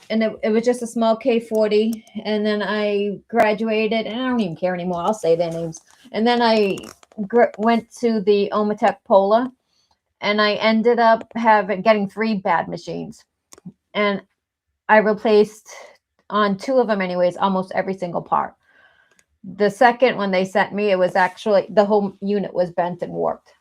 and it was just a small K40, and then I graduated, and I don't even care anymore. I'll say their names. And then I went to the Omatech Polar, and I ended up getting 3 bad machines. And I replaced, on 2 of them anyways, almost every single part. The second one they sent me, it was actually, the whole unit was bent and warped.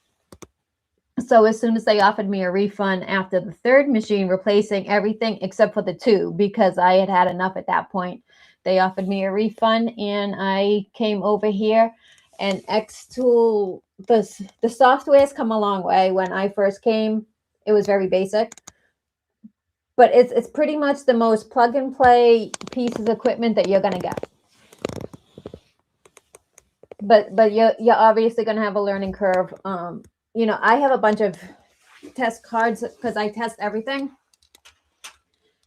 So as soon as they offered me a refund after the 3rd machine, replacing everything except for the 2, because I had had enough at that point, they offered me a refund, and I came over here. And xTool, the software has come a long way. When I first came, it was very basic. But it's pretty much the most plug and play piece of equipment that you're going to get. But you're obviously going to have a learning curve. You know, I have a bunch of test cards because I test everything.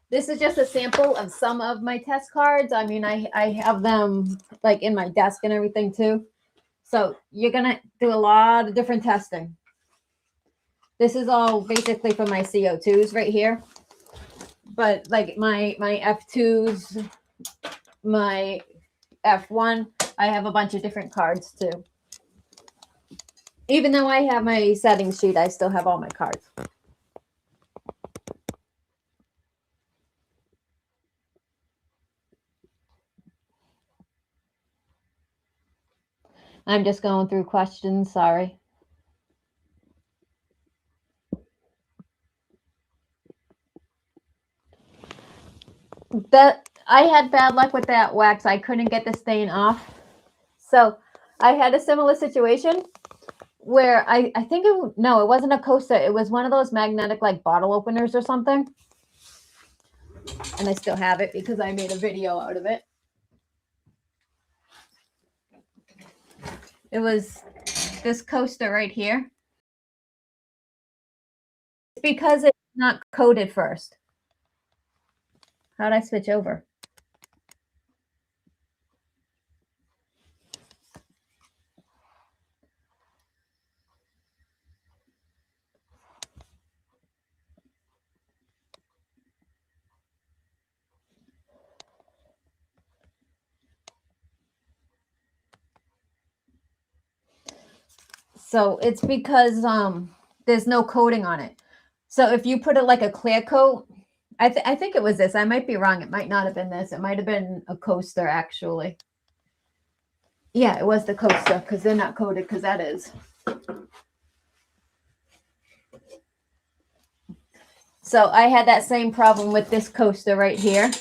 This is just a sample of some of my test cards. I mean, I have them like in my desk and everything too. So you're going to do a lot of different testing. This is all basically for my CO2s right here. But like my F2s, my F1, I have a bunch of different cards too. Even though I have my settings sheet, I still have all my cards. I'm just going through questions, sorry. That I had bad luck with that wax. I couldn't get the stain off. So I had a similar situation where I think it wasn't a coaster. It was one of those magnetic like bottle openers or something. And I still have it because I made a video out of it. It was this coaster right here. It's because it's not coated first. How'd I switch over? So it's because there's no coating on it. So if you put it like a clear coat, I think it was this. I might be wrong. It might not have been this. It might have been a coaster actually. Yeah, it was the coaster because they're not coated because that is. So I had that same problem with this coaster right here.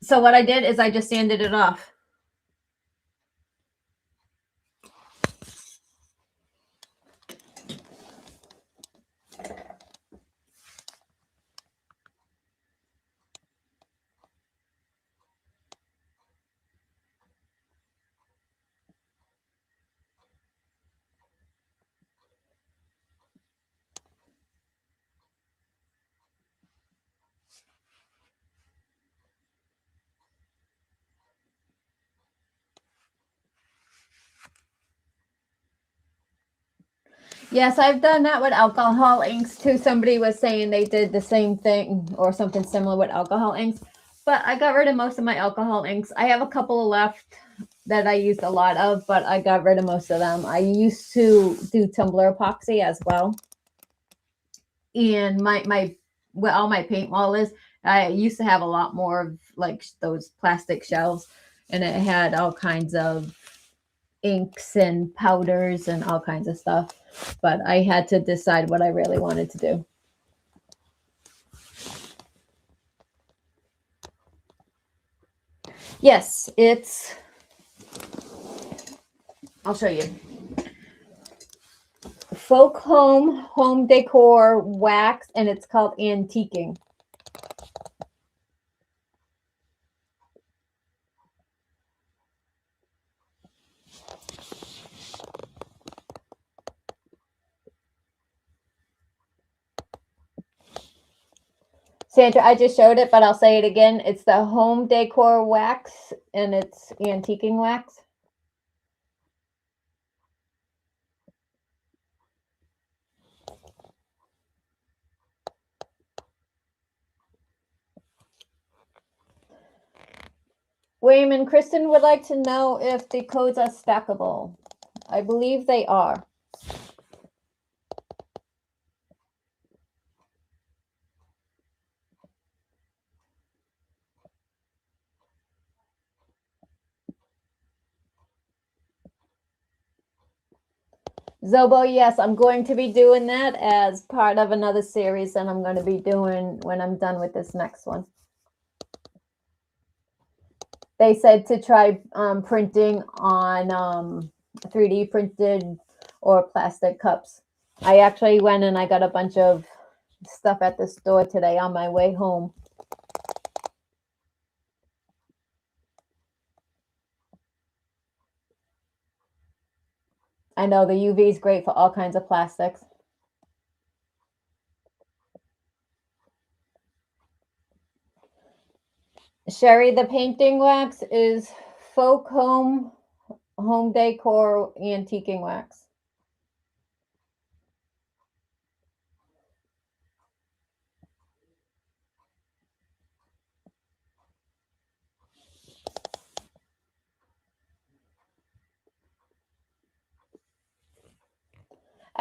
So what I did is I just sanded it off. Yes, I've done that with alcohol inks too. Somebody was saying they did the same thing or something similar with alcohol inks, but I got rid of most of my alcohol inks. I have a couple left that I used a lot of, but I got rid of most of them. I used to do tumbler epoxy as well. And where all my paint wall is, I used to have a lot more of like those plastic shelves, and it had all kinds of inks and powders and all kinds of stuff. But I had to decide what I really wanted to do. Yes, I'll show you. Folk home decor wax, and it's called antiquing. Sandra, I just showed it, but I'll say it again. It's the home decor wax, and it's antiquing wax. William and Kristen would like to know if the codes are stackable. I believe they are. Zobo, yes, I'm going to be doing that as part of another series that I'm going to be doing when I'm done with this next one. They said to try printing on 3D printed or plastic cups. I actually went and I got a bunch of stuff at the store today on my way home. I know the UV is great for all kinds of plastics. Sherry, the painting wax is folk home decor antiquing wax.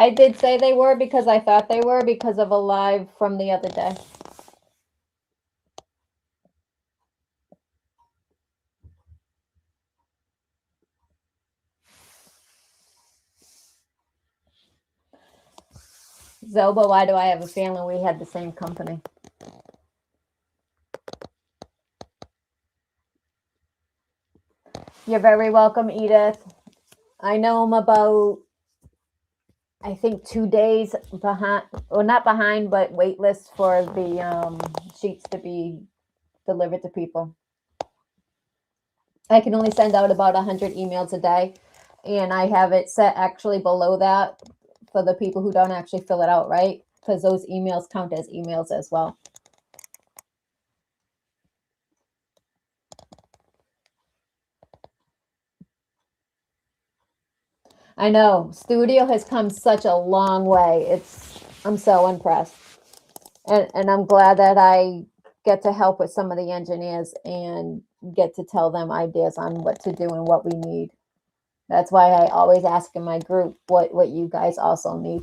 I did say they were because I thought they were because of a live from the other day. Zoba, why do I have a feeling we had the same company? You're very welcome, Edith. I know I'm about, I think, 2 days behind, or not behind, but wait list for the sheets to be delivered to people. I can only send out about 100 emails a day, and I have it set actually below that for the people who don't actually fill it out, right? Because those emails count as emails as well. I know Studio has come such a long way. I'm so impressed, and I'm glad that I get to help with some of the engineers and get to tell them ideas on what to do and what we need. That's why I always ask in my group what you guys also need.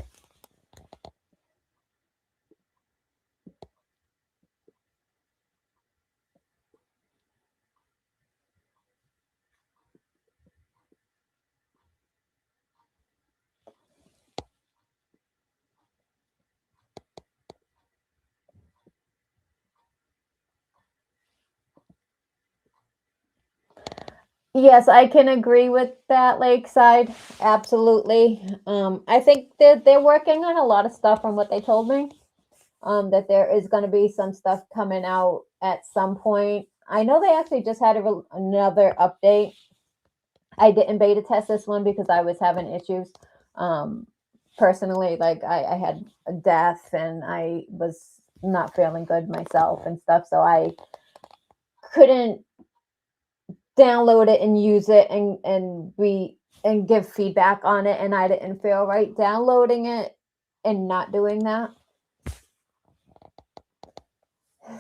Yes, I can agree with that, Lakeside. Absolutely. I think that they're working on a lot of stuff from what they told me. That there is going to be some stuff coming out at some point. I know they actually just had another update. I didn't beta test this one because I was having issues. Personally, like I had a death and I was not feeling good myself and stuff. So I couldn't download it and use it and give feedback on it, and I didn't feel right downloading it and not doing that.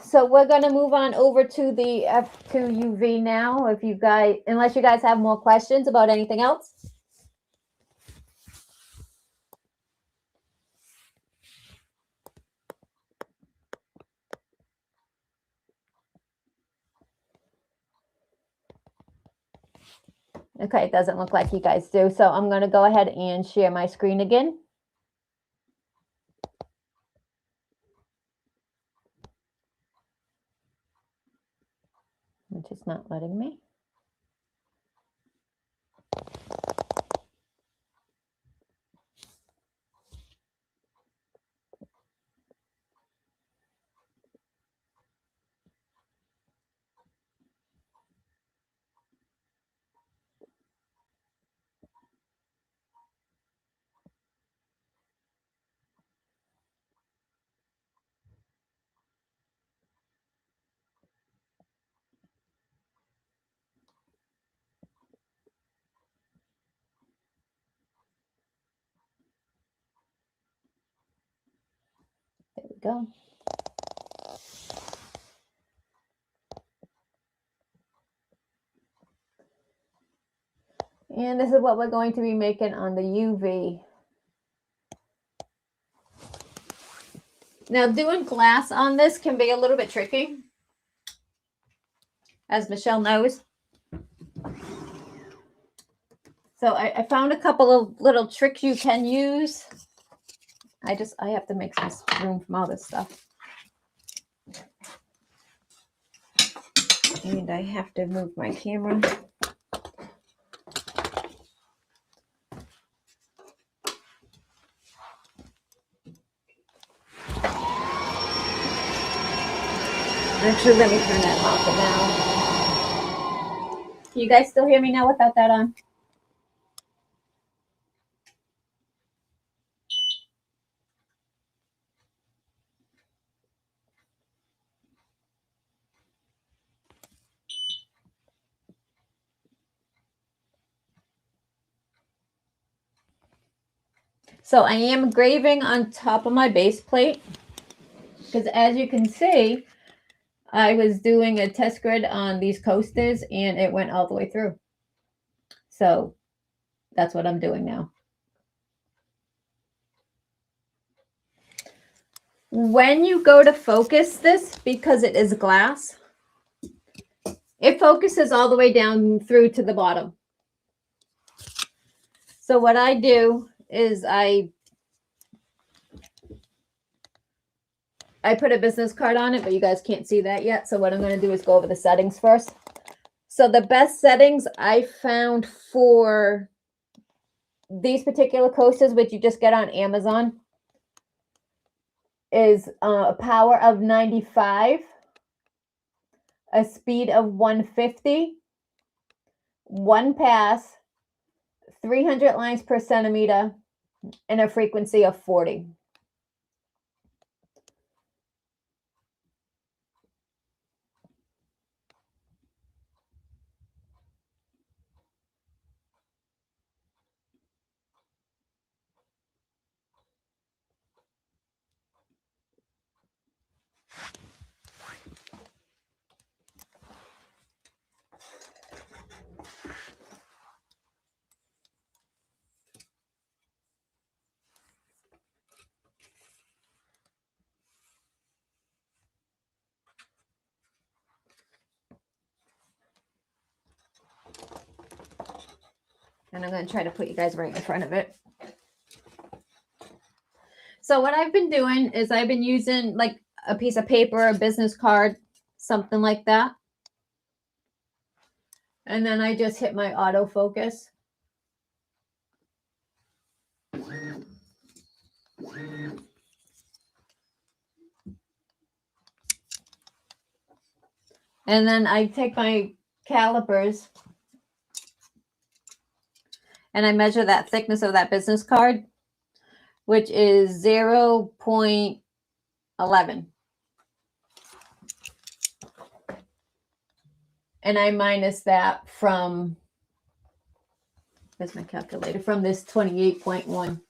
So we're going to move on over to the F2UV now. If you guys, unless you guys have more questions about anything else. Okay, it doesn't look like you guys do. So I'm going to go ahead and share my screen again. Which is not letting me. There we go. And this is what we're going to be making on the UV. Now, doing glass on this can be a little bit tricky, as Michelle knows. So I found a couple of little tricks you can use. I have to make some room from all this stuff. And I have to move my camera. Actually, let me turn that off now. Can you guys still hear me now without that on? So I am engraving on top of my base plate because, as you can see, I was doing a test grid on these coasters and it went all the way through. So that's what I'm doing now. When you go to focus this, because it is glass, it focuses all the way down through to the bottom. So what I do is I put a business card on it, but you guys can't see that yet. So what I'm going to do is go over the settings first. So the best settings I found for these particular coasters, which you just get on Amazon, is a power of 95, a speed of 150, one pass, 300 lines per centimeter, and a frequency of 40. And I'm going to try to put you guys right in front of it. So what I've been doing is I've been using like a piece of paper, a business card, something like that. And then I just hit my autofocus. And then I take my calipers and I measure that thickness of that business card, which is 0.11. And I minus that from, where's my calculator, from this 28.1.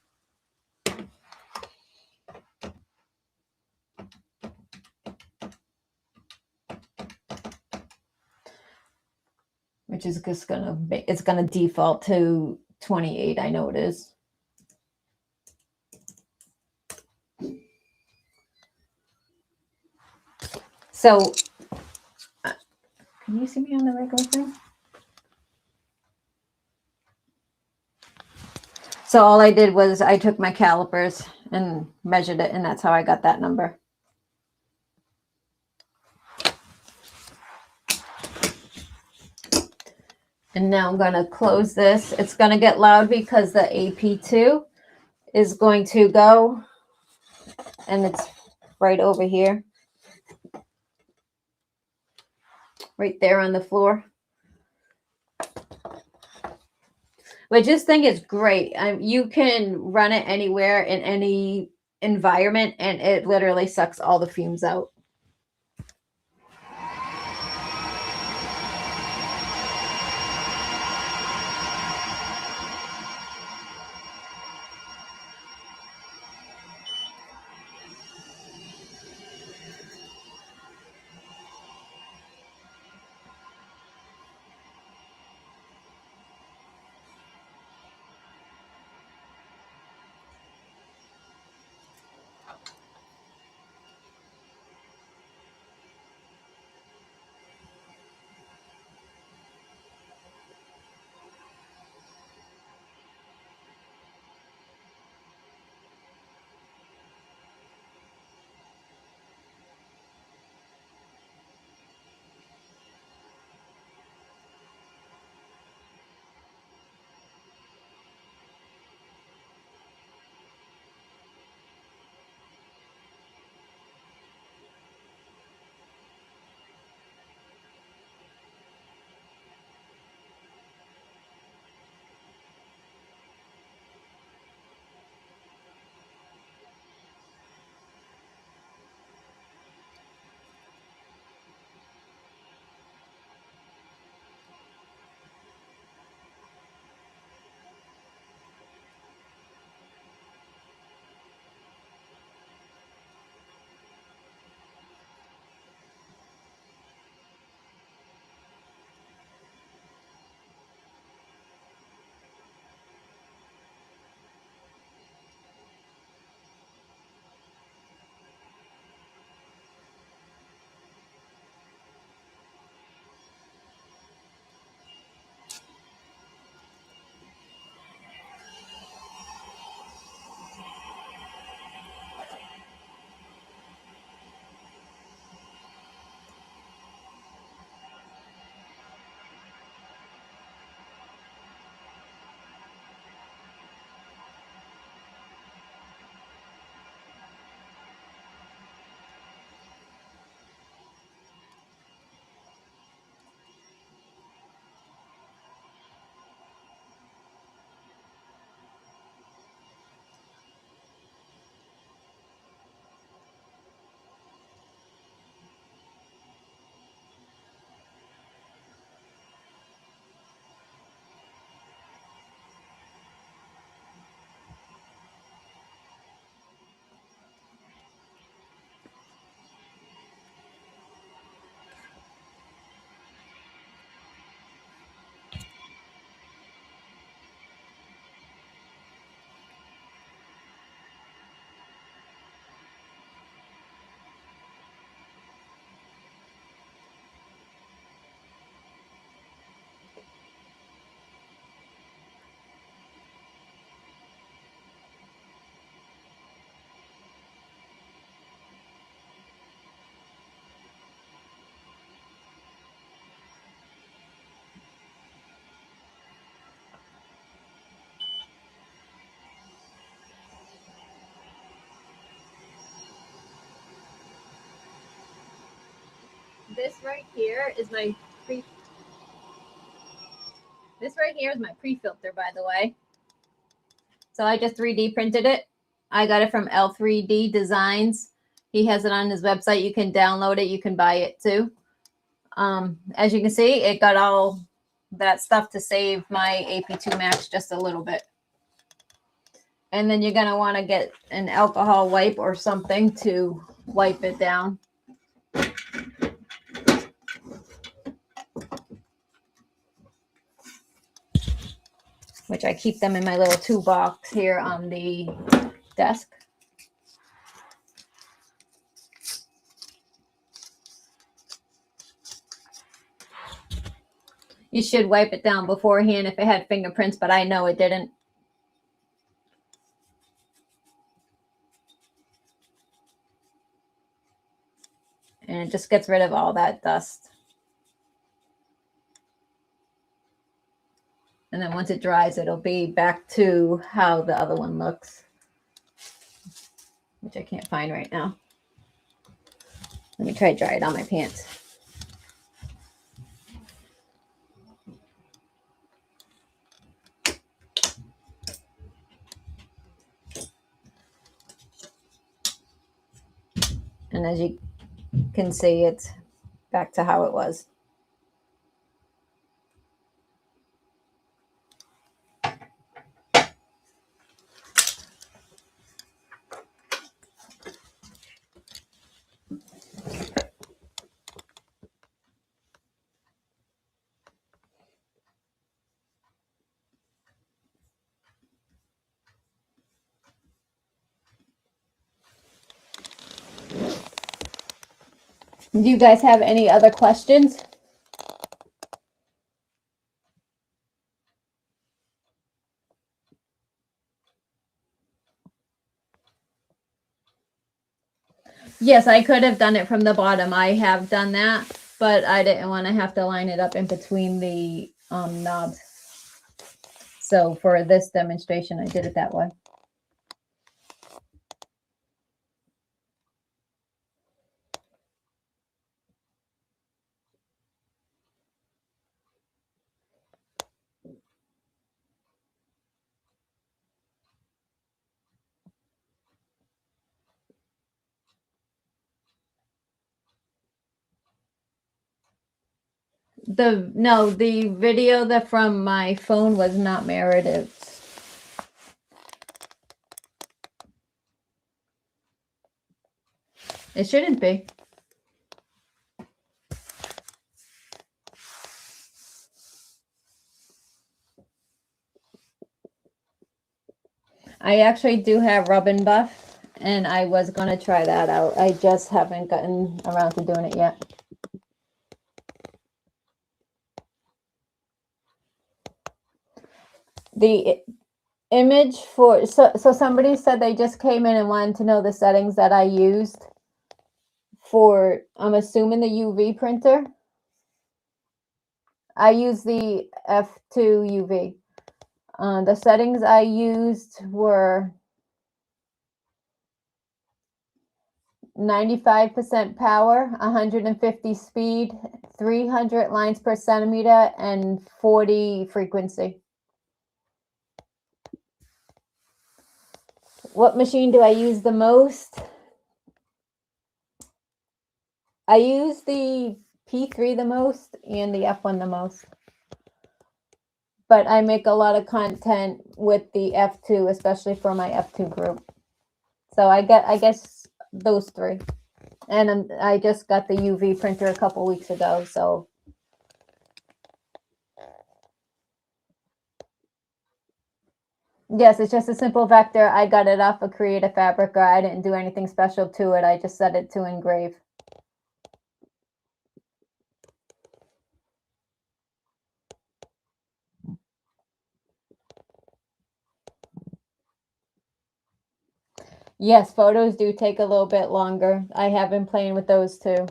Which is just it's gonna default to 28. I know it is. So, can you see me on the regular thing? So all I did was I took my calipers and measured it, and that's how I got that number. And now I'm going to close this. It's going to get loud because the AP2 is going to go, and it's right over here. Right there on the floor. Which this thing is great. You can run it anywhere in any environment, and it literally sucks all the fumes out. this right here is my pre-filter, by the way. So I just 3D printed it. I got it from L3D Designs. He has it on his website. You can download it. You can buy it too. As you can see, it got all that stuff to save my AP2 Max just a little bit. And then you're going to want to get an alcohol wipe or something to wipe it down. Which I keep them in my little toolbox here on the desk. You should wipe it down beforehand if it had fingerprints, but I know it didn't. And it just gets rid of all that dust. And then once it dries, it'll be back to how the other one looks, which I can't find right now. Let me try to dry it on my pants. And as you can see, it's back to how it was. Do you guys have any other questions? Yes, I could have done it from the bottom. I have done that, but I didn't want to have to line it up in between the knobs. So for this demonstration, I did it that way. The video that from my phone was not Meredith's. It shouldn't be. I actually do have Rub and Buff, and I was going to try that out. I just haven't gotten around to doing it yet. The image for, so somebody said they just came in and wanted to know the settings that I used for, I'm assuming the UV printer. I use the F2 UV. The settings I used were 95% power, 150 speed, 300 lines per centimeter, and 40 frequency. What machine do I use the most? I use the P3 the most and the F1 the most. But I make a lot of content with the F2, especially for my F2 group. So I guess those three. And I just got the UV printer a couple weeks ago, so. Yes, it's just a simple vector. I got it off of Creative Fabric. I didn't do anything special to it. I just set it to engrave. Yes, photos do take a little bit longer. I have been playing with those too.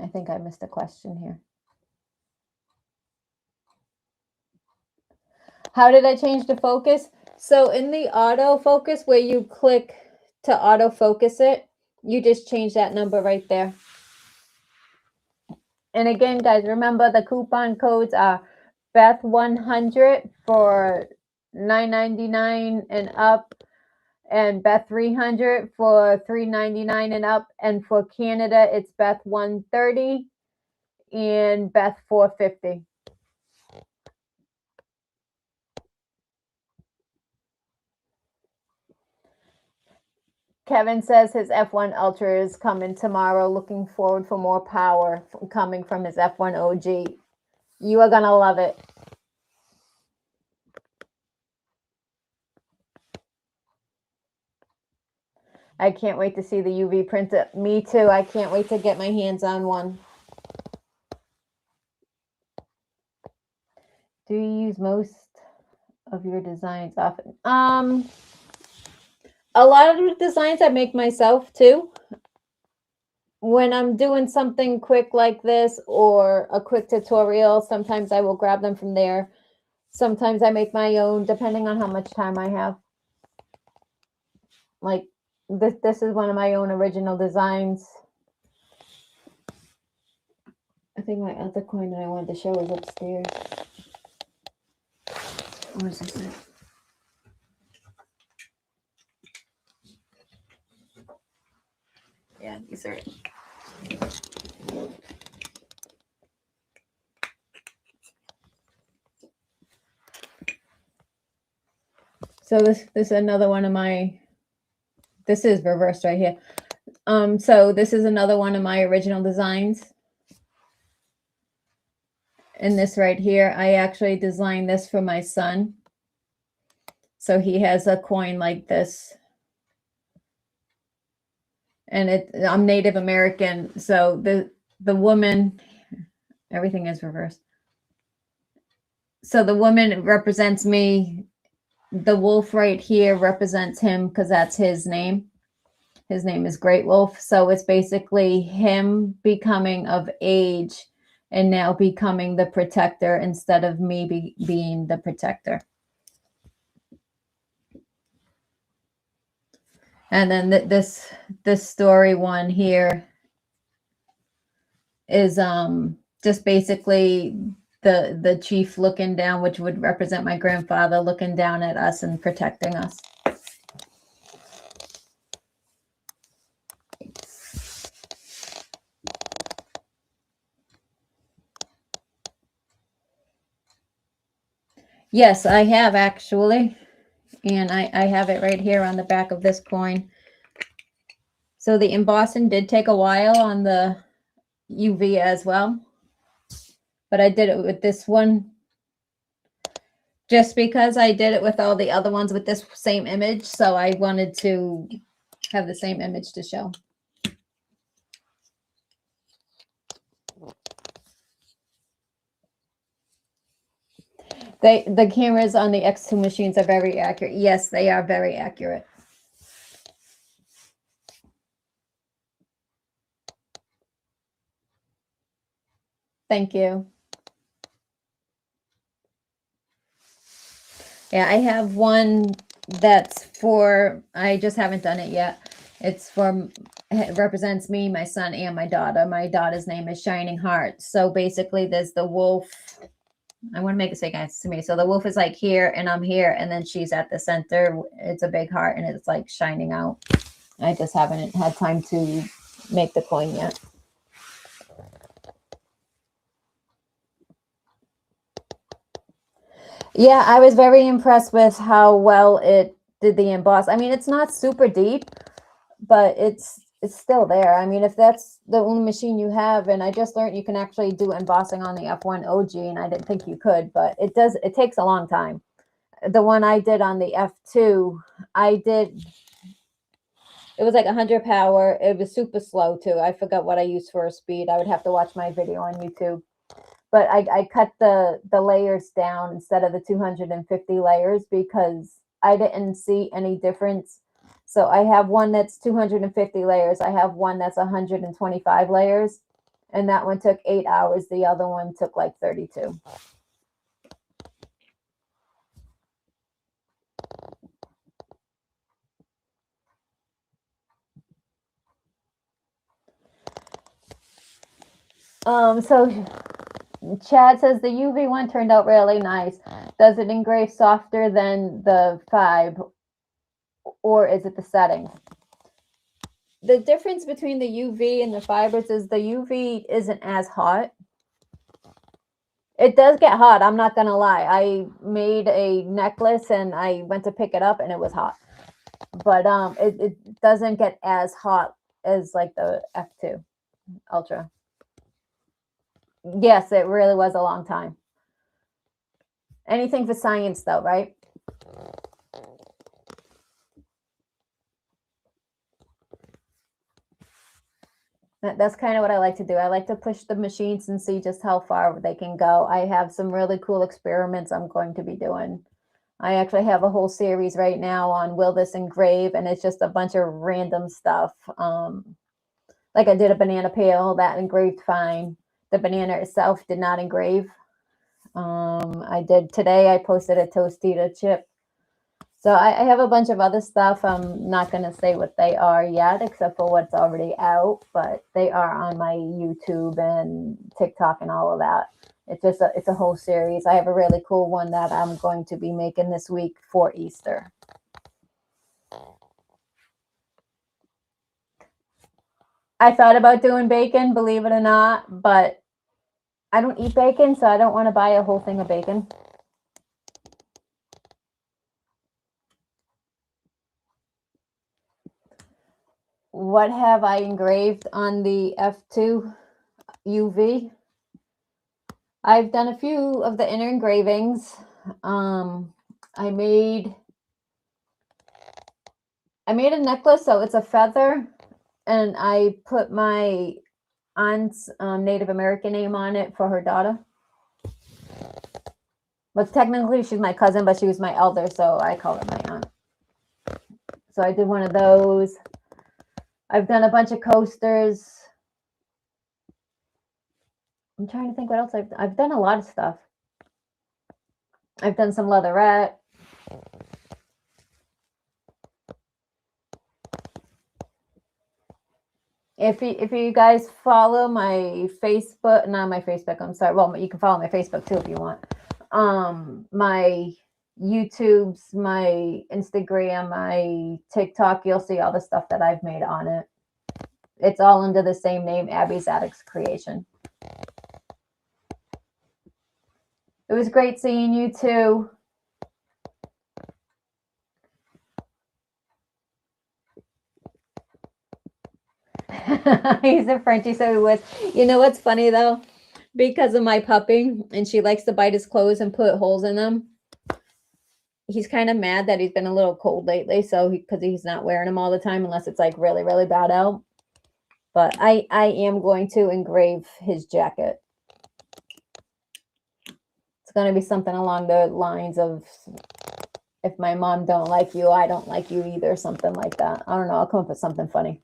I think I missed a question here. How did I change the focus? So in the autofocus, where you click to autofocus it, you just change that number right there. And again, guys, remember the coupon codes are Beth100 for $9.99 and up, and Beth300 for $3.99 and up. And for Canada, it's Beth130 and Beth450. Kevin says his F1 Ultra is coming tomorrow. Looking forward for more power coming from his F1 OG. You are going to love it. I can't wait to see the UV printer. Me too. I can't wait to get my hands on one. Do you use most of your designs often? A lot of the designs I make myself too. When I'm doing something quick like this or a quick tutorial, sometimes I will grab them from there. Sometimes I make my own, depending on how much time I have. Like this is one of my own original designs. I think my other coin that I wanted to show is upstairs. What is this? Yeah, these are it. So this is another one of my, this is reversed right here. So this is another one of my original designs. And this right here, I actually designed this for my son. So he has a coin like this. And I'm Native American, so the woman, everything is reversed. So the woman represents me. The wolf right here represents him because that's his name. His name is Great Wolf. So it's basically him becoming of age and now becoming the protector instead of me being the protector. And then this story one here is just basically the chief looking down, which would represent my grandfather looking down at us and protecting us. Yes, I have actually. And I have it right here on the back of this coin. So the embossing did take a while on the UV as well. But I did it with this one just because I did it with all the other ones with this same image. So I wanted to have the same image to show. The cameras on the xTool machines are very accurate. Yes, they are very accurate. Thank you. Yeah, I have one that's for, I just haven't done it yet. It's for, it represents me, my son, and my daughter. My daughter's name is Shining Heart. So basically there's the wolf. I want to make it say guys to me. So the wolf is like here and I'm here, and then she's at the center. It's a big heart and it's like shining out. I just haven't had time to make the coin yet. Yeah, I was very impressed with how well it did the emboss. I mean, it's not super deep, but it's still there. I mean, if that's the only machine you have, and I just learned you can actually do embossing on the F1 OG, and I didn't think you could, but it takes a long time. The one I did on the F2, it was like 100 power. It was super slow too. I forgot what I used for a speed. I would have to watch my video on YouTube. But I cut the layers down instead of the 250 layers because I didn't see any difference. So I have one that's 250 layers. I have one that's 125 layers. And that one took 8 hours. The other one took like 32. So Chad says the UV one turned out really nice. Does it engrave softer than the 5, or is it the settings? The difference between the UV and the fibers is the UV isn't as hot. It does get hot, I'm not gonna lie. I made a necklace and I went to pick it up and it was hot. But it doesn't get as hot as like the F2 Ultra. Yes, it really was a long time. Anything for science though, right? That's kind of what I like to do. I like to push the machines and see just how far they can go. I have some really cool experiments I'm going to be doing. I actually have a whole series right now on will this engrave, and it's just a bunch of random stuff. Like I did a banana peel that engraved fine. The banana itself did not engrave. I did today. I posted a Tostita chip. So I have a bunch of other stuff. I'm not going to say what they are yet, except for what's already out, but they are on my YouTube and TikTok and all of that. It's a whole series. I have a really cool one that I'm going to be making this week for Easter. I thought about doing bacon, believe it or not, but I don't eat bacon, so I don't want to buy a whole thing of bacon. What have I engraved on the F2 UV? I've done a few of the inner engravings. I made a necklace, so it's a feather, and I put my aunt's Native American name on it for her daughter. But technically, she's my cousin, but she was my elder, so I call her my aunt. So I did one of those. I've done a bunch of coasters. I'm trying to think what else I've done a lot of stuff. I've done some leatherette. If you guys follow my Facebook, not my Facebook, I'm sorry. Well, you can follow my Facebook too if you want. My YouTube's, my Instagram, my TikTok, you'll see all the stuff that I've made on it. It's all under the same name, Abby's Attics Creation. It was great seeing you too. He's a Frenchie, so he was. You know what's funny though? Because of my puppy, and she likes to bite his clothes and put holes in them. He's kind of mad that he's been a little cold lately, so because he's not wearing them all the time unless it's like really, really bad out. But I am going to engrave his jacket. It's going to be something along the lines of, if my mom don't like you, I don't like you either, something like that. I don't know. I'll come up with something funny.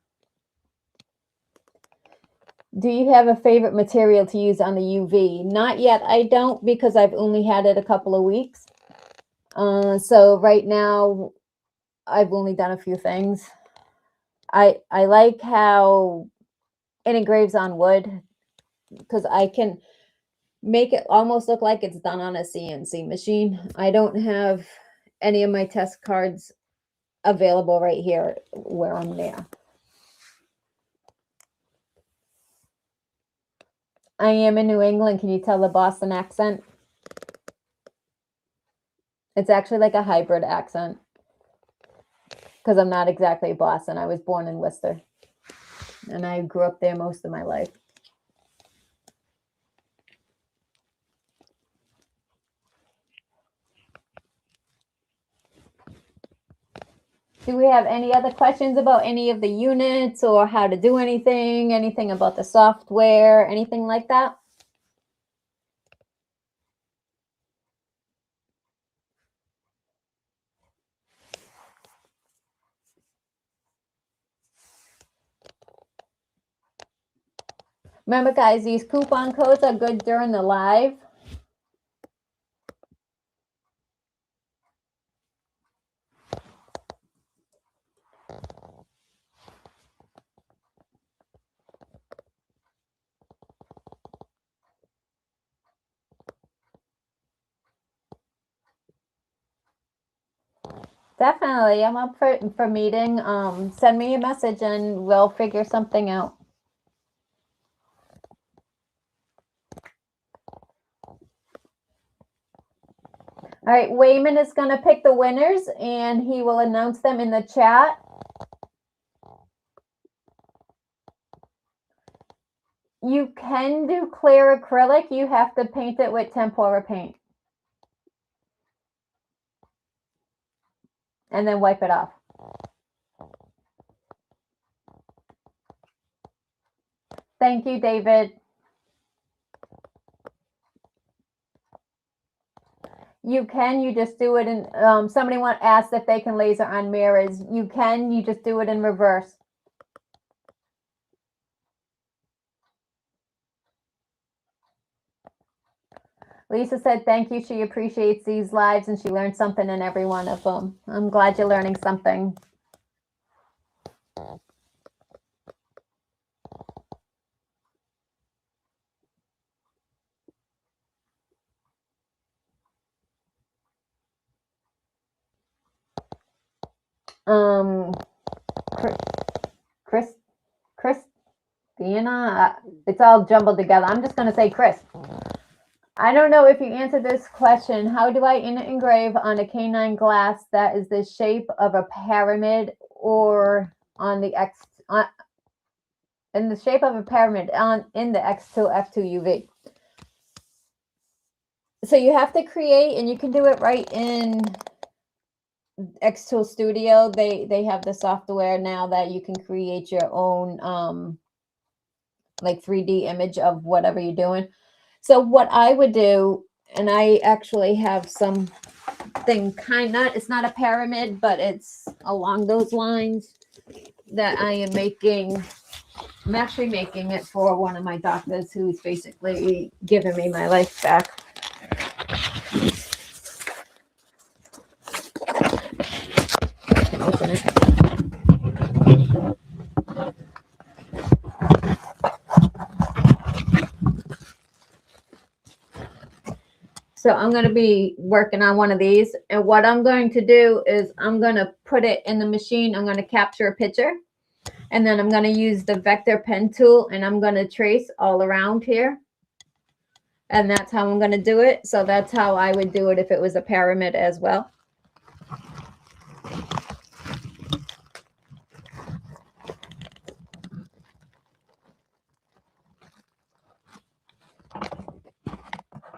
Do you have a favorite material to use on the UV? Not yet. I don't, because I've only had it a couple of weeks. So right now, I've only done a few things. I like how it engraves on wood, because I can make it almost look like it's done on a CNC machine. I don't have any of my test cards available right here where I'm there. I am in New England. Can you tell the Boston accent? It's actually like a hybrid accent, because I'm not exactly Boston. I was born in Worcester, and I grew up there most of my life. Do we have any other questions about any of the units or how to do anything about the software, anything like that? Remember, guys, these coupon codes are good during the live. Definitely. I'm up for meeting. Send me a message and we'll figure something out. All right, Wayman is going to pick the winners and he will announce them in the chat. You can do clear acrylic. You have to paint it with tempera paint. And then wipe it off. Thank you, David. You can, you just do it in, somebody asked if they can laser on mirrors. You can, you just do it in reverse. Lisa said, thank you. She appreciates these lives and she learned something in every one of them. I'm glad you're learning something. Christina, it's all jumbled together. I'm just going to say Chris. I don't know if you answered this question. How do I engrave on a canine glass that is the shape of a pyramid or on the in the shape of a pyramid in the xTool F2 UV? So you have to create, and you can do it right in xTool Studio. They have the software now that you can create your own like 3D image of whatever you're doing. So what I would do, and I actually have something it's not a pyramid, but it's along those lines that I am making. I'm actually making it for one of my doctors who's basically giving me my life back. Open it. So I'm going to be working on one of these. And what I'm going to do is I'm going to put it in the machine. I'm going to capture a picture. And then I'm going to use the vector pen tool and I'm going to trace all around here. And that's how I'm going to do it. So that's how I would do it if it was a pyramid as well.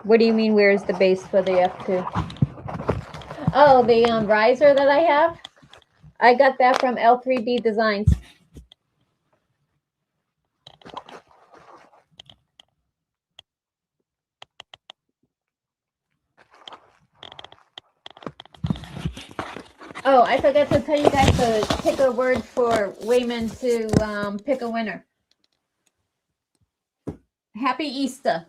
What do you mean, where's the base for the F2? Oh, the riser that I have? I got that from L3D Designs. Oh, I forgot to tell you guys to pick a word for Wayman to pick a winner. Happy Easter.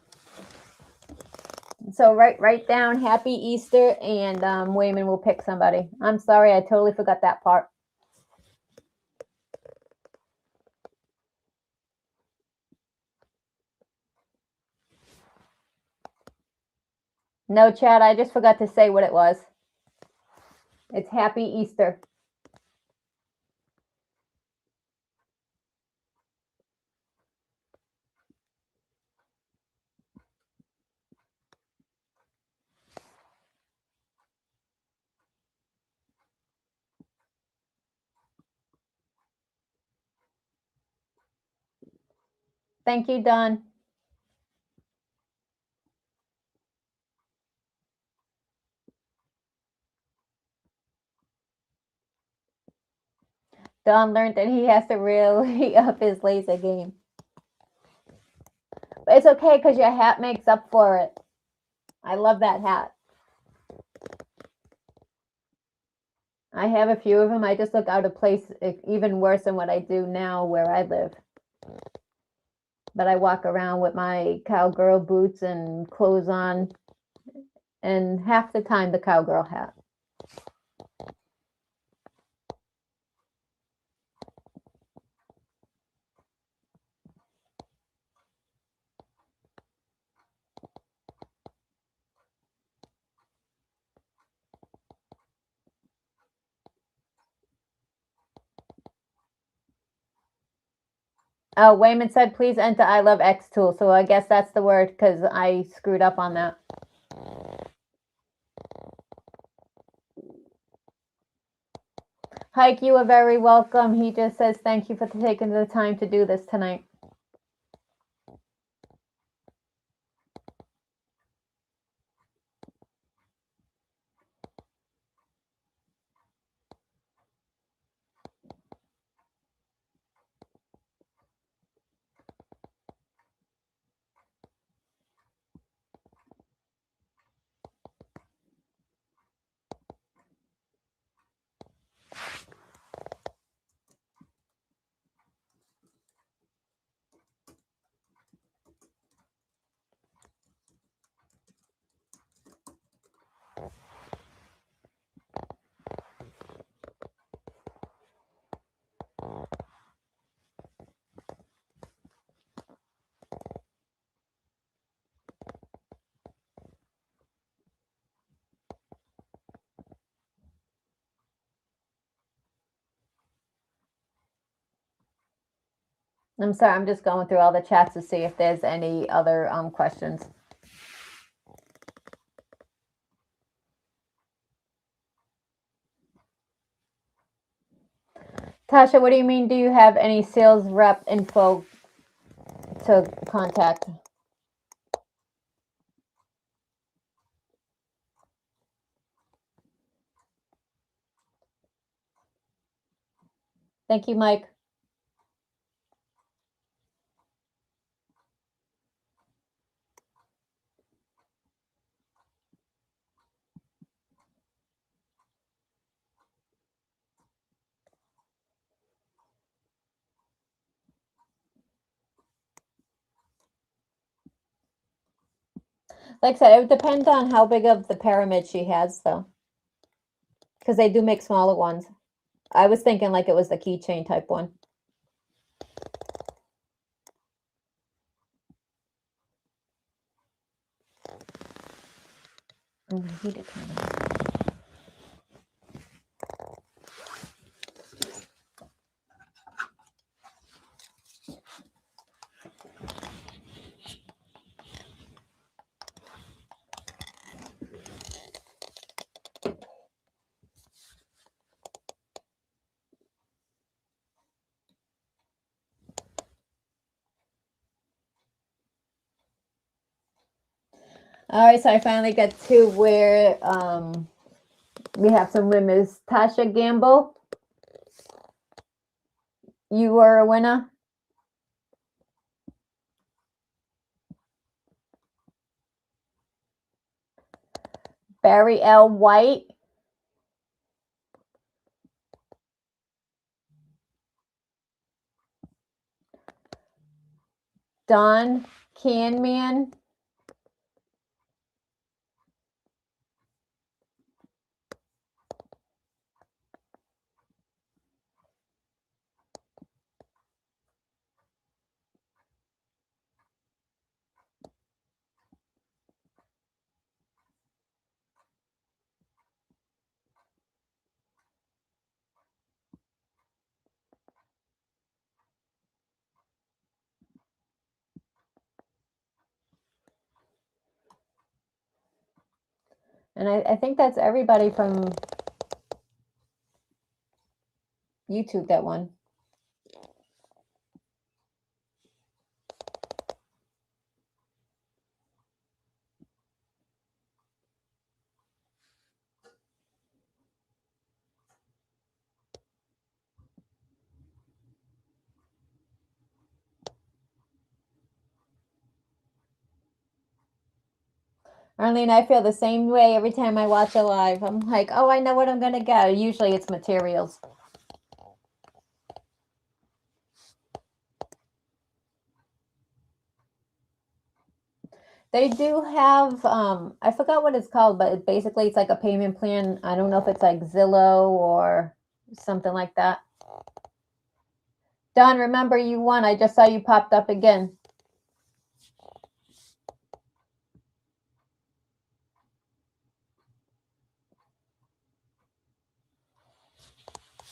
So write down Happy Easter and Wayman will pick somebody. I'm sorry, I totally forgot that part. No, Chad, I just forgot to say what it was. It's Happy Easter. Thank you, Don. Don learned that he has to really up his laser game. But it's okay because your hat makes up for it. I love that hat. I have a few of them. I just look out of place, even worse than what I do now where I live. But I walk around with my cowgirl boots and clothes on, and half the time the cowgirl hat. Oh, Wayman said, please enter I love xTool. So I guess that's the word because I screwed up on that. Hike, you are very welcome. He just says thank you for taking the time to do this tonight. I'm sorry, I'm just going through all the chats to see if there's any other questions. Tasha, what do you mean? Do you have any sales rep info to contact? Thank you, Mike. Like I said, it depends on how big of the pyramid she has, though, because they do make smaller ones. I was thinking like it was the keychain type one. Oh, I hate it. All right, so I finally got to where we have some winners. Tasha Gamble, you were a winner. Barry L. White. Don Canman. And I think that's everybody from YouTube that won. Arlene, I feel the same way every time I watch a live. I'm like, oh, I know what I'm going to get. Usually it's materials. They do have, I forgot what it's called, but basically it's like a payment plan. I don't know if it's like Zillow or something like that. Don, remember you won. I just saw you popped up again.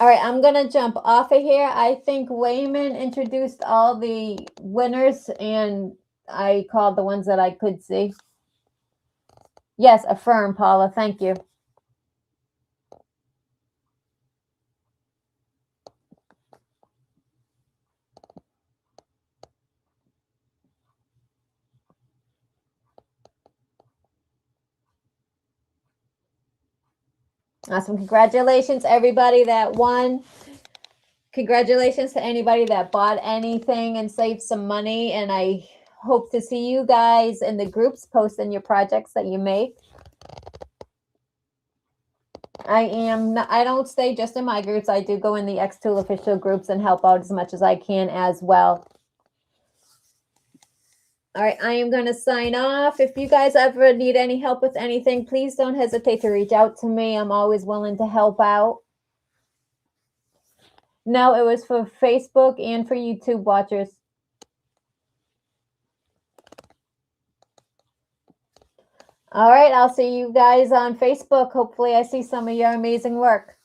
All right, I'm going to jump off of here. I think Wayman introduced all the winners, and I called the ones that I could see. Yes, affirm, Paula. Thank you. Awesome. Congratulations, everybody that won. Congratulations to anybody that bought anything and saved some money. And I hope to see you guys in the groups posting your projects that you make. I don't stay just in my groups. I do go in the xTool official groups and help out as much as I can as well. All right, I am going to sign off. If you guys ever need any help with anything, please don't hesitate to reach out to me. I'm always willing to help out. No, it was for Facebook and for YouTube watchers. All right, I'll see you guys on Facebook. Hopefully I see some of your amazing work.